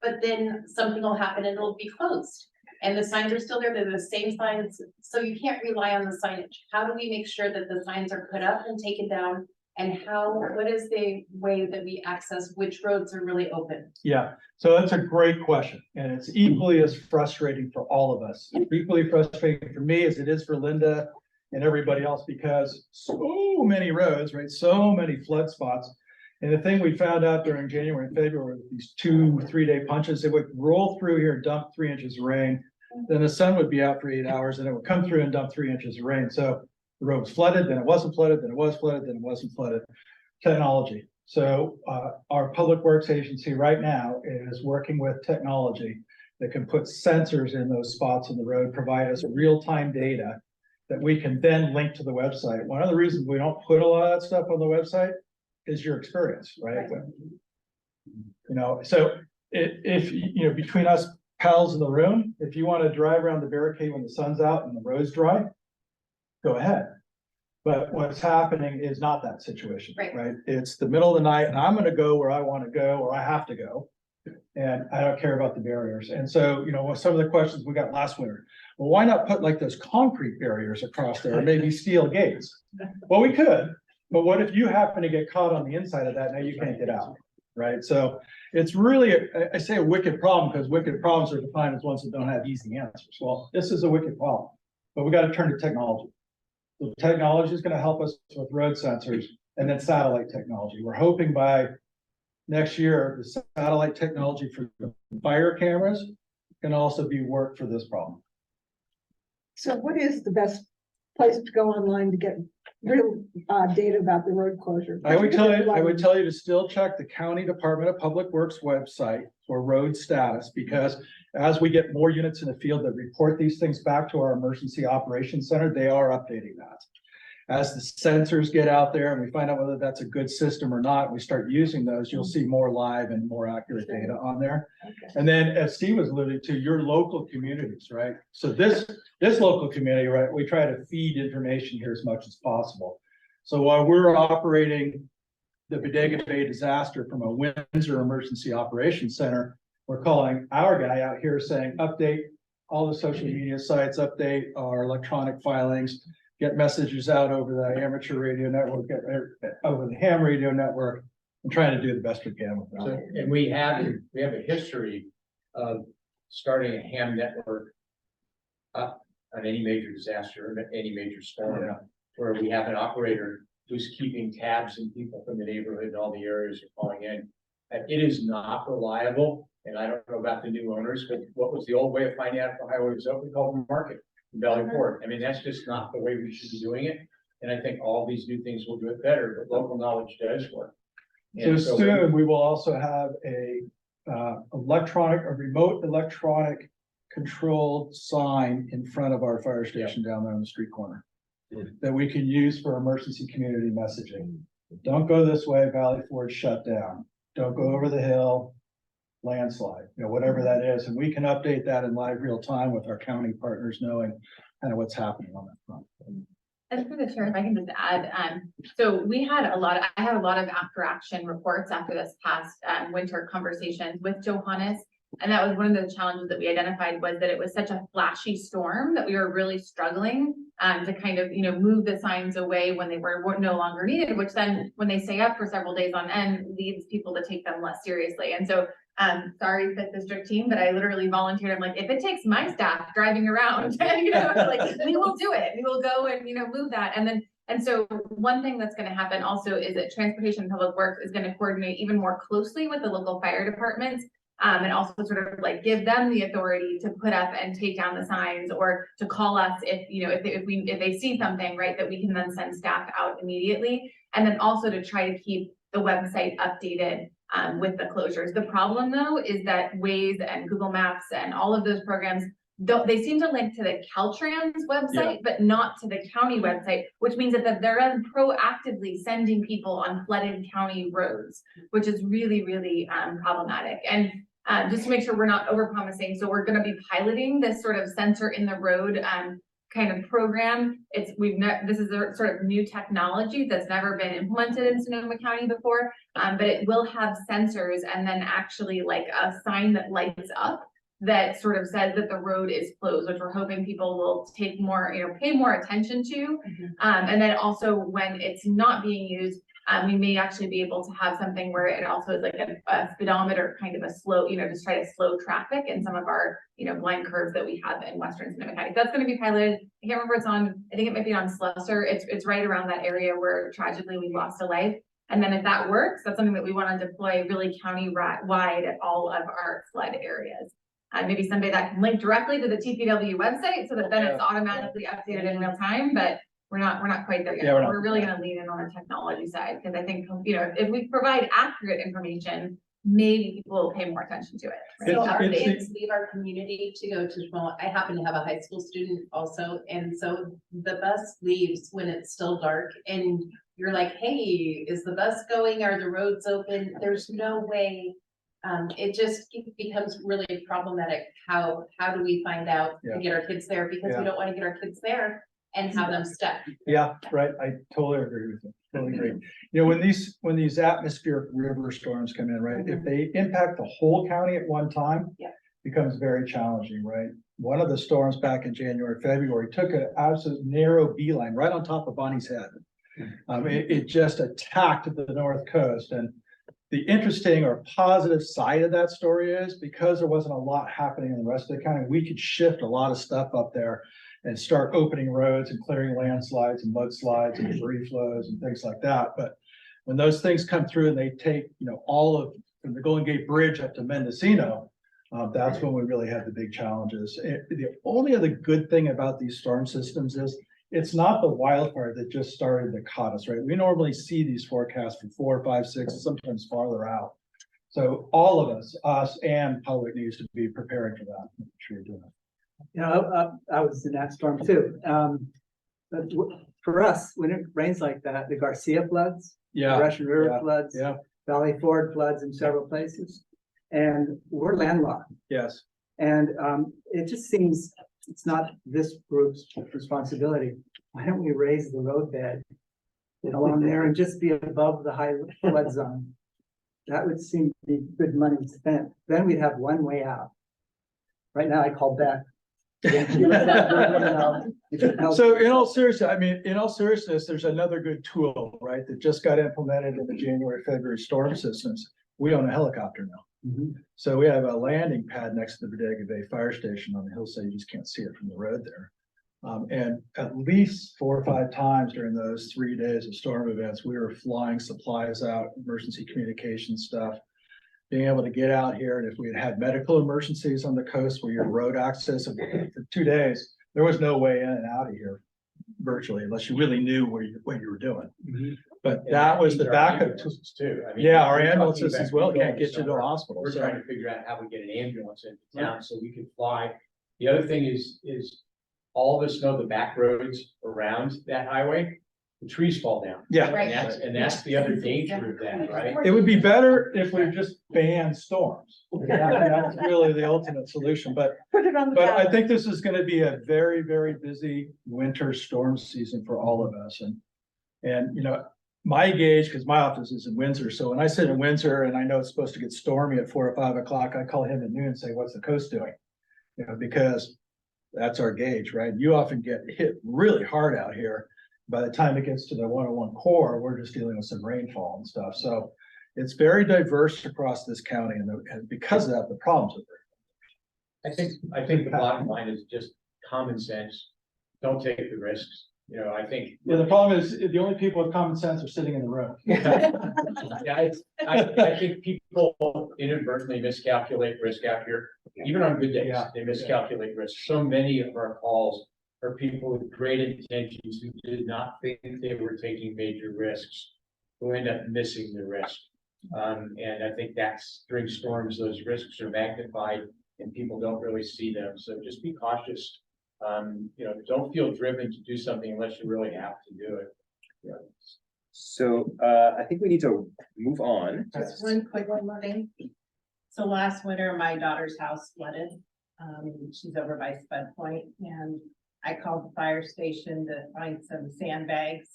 But then something will happen and it'll be closed. And the signs are still there. They're the same signs. So you can't rely on the signage. How do we make sure that the signs are put up and taken down? And what is the way that we access which roads are really open? Yeah, so that's a great question, and it's equally as frustrating for all of us. Equally frustrating for me as it is for Linda and everybody else, because so many roads, right? So many flood spots. And the thing we found out during January and February, with these 2-3 day punches, it would roll through here, dump 3 inches of rain. Then the sun would be out for 8 hours and it would come through and dump 3 inches of rain. So the road was flooded, then it wasn't flooded, then it was flooded, then it wasn't flooded. Technology. So our public works agency right now is working with technology that can put sensors in those spots in the road, provide us real-time data that we can then link to the website. One of the reasons we don't put a lot of that stuff on the website is your experience, right? You know, so if you know, between us pals in the room, if you want to drive around the barricade when the sun's out and the road's dry, go ahead. But what's happening is not that situation, right? It's the middle of the night and I'm going to go where I want to go, or I have to go. And I don't care about the barriers. And so, you know, some of the questions we got last winter, well, why not put like those concrete barriers across there, or maybe steel gates? Well, we could, but what if you happen to get caught on the inside of that? Now you can't get out, right? So it's really, I say a wicked problem because wicked problems are defined as ones that don't have easy answers. Well, this is a wicked problem, but we got to turn to technology. So technology is going to help us with road sensors and then satellite technology. We're hoping by next year, the satellite technology for the fire cameras can also be worked for this problem. So what is the best place to go online to get real data about the road closure? I would tell you to still check the County Department of Public Works website for road status, because as we get more units in the field that report these things back to our emergency operations center, they are updating that. As the sensors get out there and we find out whether that's a good system or not, we start using those, you'll see more live and more accurate data on there. Okay. And then as Steve was alluding to, your local communities, right? So this local community, right, we try to feed information here as much as possible. So while we're operating the Bodega Bay disaster from a Windsor Emergency Operations Center, we're calling our guy out here saying, update all the social media sites, update our electronic filings, get messages out over the amateur radio network, get over the ham radio network, and trying to do the best we can with that. So, and we have a history of starting a ham network up on any major disaster, any major storm, where we have an operator who's keeping tabs on people from the neighborhood and all the areas are calling in. And it is not reliable, and I don't know about the new owners, but what was the old way of finding out if the highway was open? Called the market. Valley Port. I mean, that's just not the way we should be doing it. And I think all these new things will do it better, but local knowledge does work. So soon we will also have a remote electronic controlled sign in front of our fire station down there on the street corner that we can use for emergency community messaging. Don't go this way, Valley Ford shut down. Don't go over the hill, landslide, you know, whatever that is. And we can update that in live real time with our county partners knowing kind of what's happening on that front. And for the chair, if I can just add, so I had a lot of after action reports after this past winter conversations with Johannes. And that was one of the challenges that we identified, was that it was such a flashy storm that we were really struggling to kind of, you know, move the signs away when they were no longer needed, which then when they stay up for several days on end leads people to take them less seriously. And so sorry, Fifth District team, but I literally volunteered. I'm like, if it takes my staff driving around, you know, like we will do it. We will go and, you know, move that. And so one thing that's going to happen also is that Transportation and Public Works is going to coordinate even more closely with the local fire departments And also sort of like give them the authority to put up and take down the signs or to call us if, you know, if they see something, right, that we can then send staff out immediately. And then also to try to keep the website updated with the closures. The problem though is that Waze and Google Maps and all of those programs they seem to link to the Caltrans website, but not to the county website, which means that they're proactively sending people on flooded county roads, which is really, really problematic. And just to make sure we're not overpromising, so we're going to be piloting this sort of sensor in the road kind of program. This is a sort of new technology that's never been implemented in Sonoma County before, but it will have sensors and then actually like a sign that lights up that sort of says that the road is closed, which we're hoping people will take more, you know, pay more attention to. And then also when it's not being used, we may actually be able to have something where it also is like a speedometer, kind of a slow, you know, just try to slow traffic in some of our, you know, blind curves that we have in Western Sonoma County. That's going to be piloted. I can't remember, it's on, I think it might be on Slusser. It's right around that area where tragically we lost a life. And then if that works, that's something that we want to deploy really county-wide at all of our flood areas. Maybe somebody that can link directly to the TPW website so that then it's automatically updated in real time, but we're not quite there yet. Yeah, we're really going to lean in on the technology side because I think, you know, if we provide accurate information, maybe people will pay more attention to it. So our kids leave our community to go to Sonoma. I happen to have a high school student also, and so the bus leaves when it's still dark and you're like, hey, is the bus going? Are the roads open? There's no way. It just becomes really problematic. How do we find out to get our kids there? Because we don't want to get our kids there and have them stuck. Yeah, right. I totally agree with you. Totally agree. You know, when these atmospheric river storms come in, right? If they impact the whole county at one time, becomes very challenging, right? One of the storms back in January, February took an absolute narrow beeline right on top of Bonnie's head. It just attacked the north coast. And the interesting or positive side of that story is because there wasn't a lot happening in the rest of the county, we could shift a lot of stuff up there and start opening roads and clearing landslides and mudslides and debris flows and things like that. But when those things come through and they take, you know, all of from the Golden Gate Bridge up to Mendocino, that's when we really had the big challenges. The only other good thing about these storm systems is it's not the wildfire that just started that caught us, right? We normally see these forecasts for 4, 5, 6, sometimes farther out. So all of us and public needs to be preparing for that. I'm sure you're doing it. You know, I was in that storm too. But for us, when it rains like that, the Garcia floods, Russian River floods, Valley Ford floods in several places, and we're landlocked. Yes. And it just seems it's not this group's responsibility. Why don't we raise the roadbed along there and just be above the high flood zone? That would seem to be good money spent. Then we'd have one way out. Right now, I call Beth. So in all seriousness, there's another good tool, right, that just got implemented in the January, February storm systems. We own a helicopter now. So we have a landing pad next to the Bodega Bay Fire Station on the hillside. You just can't see it from the road there. And at least 4 or 5 times during those 3 days of storm events, we were flying supplies out, emergency communication stuff, being able to get out here. And if we had medical emergencies on the coast where you had road access for 2 days, there was no way in and out of here virtually, unless you really knew what you were doing. But that was the backup too. I mean, our ambulances as well can't get you to a hospital. We're trying to figure out how we get an ambulance into town so we can fly. The other thing is all of us know the back roads around that highway, the trees fall down. And that's the other danger of that, right? It would be better if we just banned storms. That's really the ultimate solution. But I think this is going to be a very, very busy winter storm season for all of us. And you know, my gauge, because my office is in Windsor. So when I sit in Windsor and I know it's supposed to get stormy at 4 or 5 o'clock, I call him at noon and say, what's the coast doing? You know, because that's our gauge, right? You often get hit really hard out here. By the time it gets to the 101 core, we're just dealing with some rainfall and stuff. So it's very diverse across this county. And because of that, the problems are I think the bottom line is just common sense. Don't take the risks. You know, I think. Yeah, the problem is, the only people with common sense are sitting in the room. Yeah, I think people inadvertently miscalculate risk out here, even on good days, Yeah. they miscalculate risk. So many of our calls are people with great intentions who did not think they were taking major risks, who end up missing the risk. And I think that's during storms, those risks are magnified and people don't really see them. So just be cautious. You know, don't feel driven to do something unless you really have to do it. Yeah. So, I think we need to move on. Just one quick thing. So last winter, my daughter's house flooded. She's over by Spud Point, and I called the fire station to find some sandbags.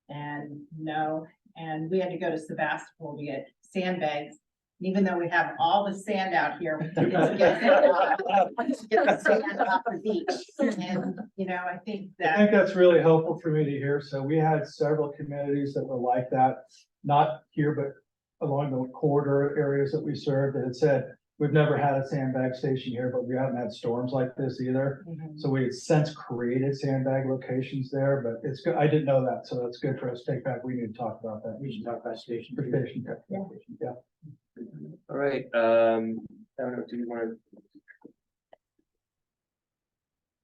And no, and we had to go to Sebastopol to get sandbags. Even though we have all the sand out here, we didn't get the sand off the beach. And, you know, I think I that. think that's really helpful for me to hear. So we had several communities that were like that, not here, but along the corridor areas that we served, that had said, we've never had a sandbag station here, but we haven't had storms like this either. So we had since created sandbag locations there, but it's good. I didn't know that. So that's good for us to take back. We need to talk about that. We should talk about station. Yeah. All right, I don't know, do you want to?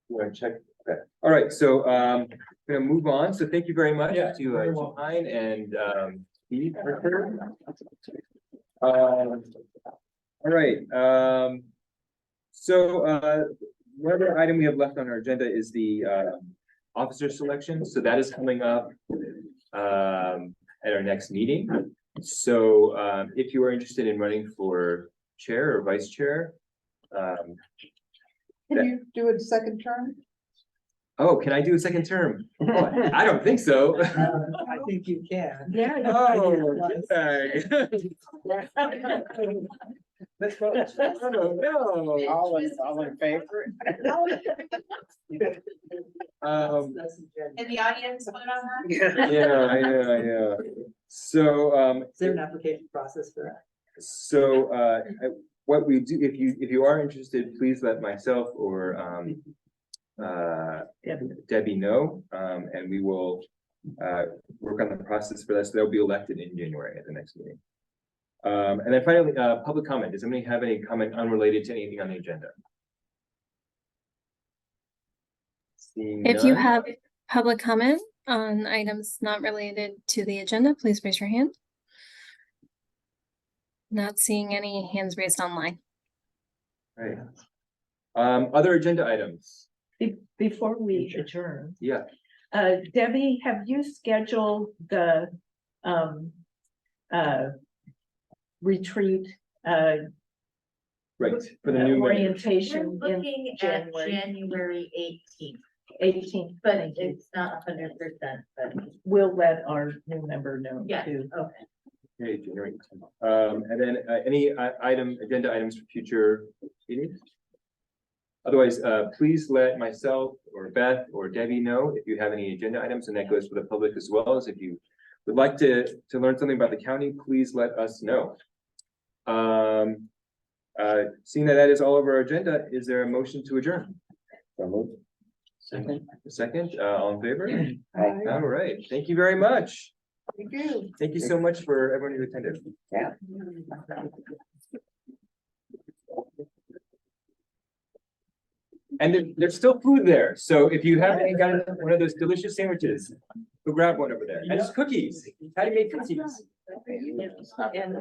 You want to check? Okay, all right, so, gonna move on. So thank you very much Yeah, to, you're welcome. John and, Steve. All right, so, one other item we have left on our agenda is the, officer selection. So that is coming up, at our next meeting. So, if you are interested in running for chair or vice chair, Can you do a second term? oh, can I do a second term? Oh, I don't think so. I think you can. Yeah. Oh, okay. Let's vote. I don't know. All in favor? In the audience, vote on that? Yeah. So, Is there an application process for that? so, what we do, if you are interested, please let myself or, Debbie know, and we will, work on the process for that. So they'll be elected in January at the next meeting. And then finally, public comment. Does anybody have any comment unrelated to anything on the agenda? Seeing If you none. have public comment on items not related to the agenda, please raise your hand. Not seeing any hands raised online. Right. Other agenda items? Before we adjourn, Yeah. Debbie, have you scheduled the retreat Right, for the new members. orientation in Looking at January January 18th? but it's not 100%, but We'll let our new member know yeah, too. okay. Okay, January 10th. And then any agenda items for future meetings? Otherwise, please let myself or Beth or Debbie know if you have any agenda items, and that goes for the public as well. As if you would like to learn something about the county, please let us know. Seeing that is all over our agenda, is there a motion to adjourn? Second, all in favor? Aye. All right, thank you very much. Thank you. Thank you so much for everyone who attended. Yeah. And there's still food there, so if you haven't got one of those delicious sandwiches, go grab one over there, and just cookies, Patty made cookies. And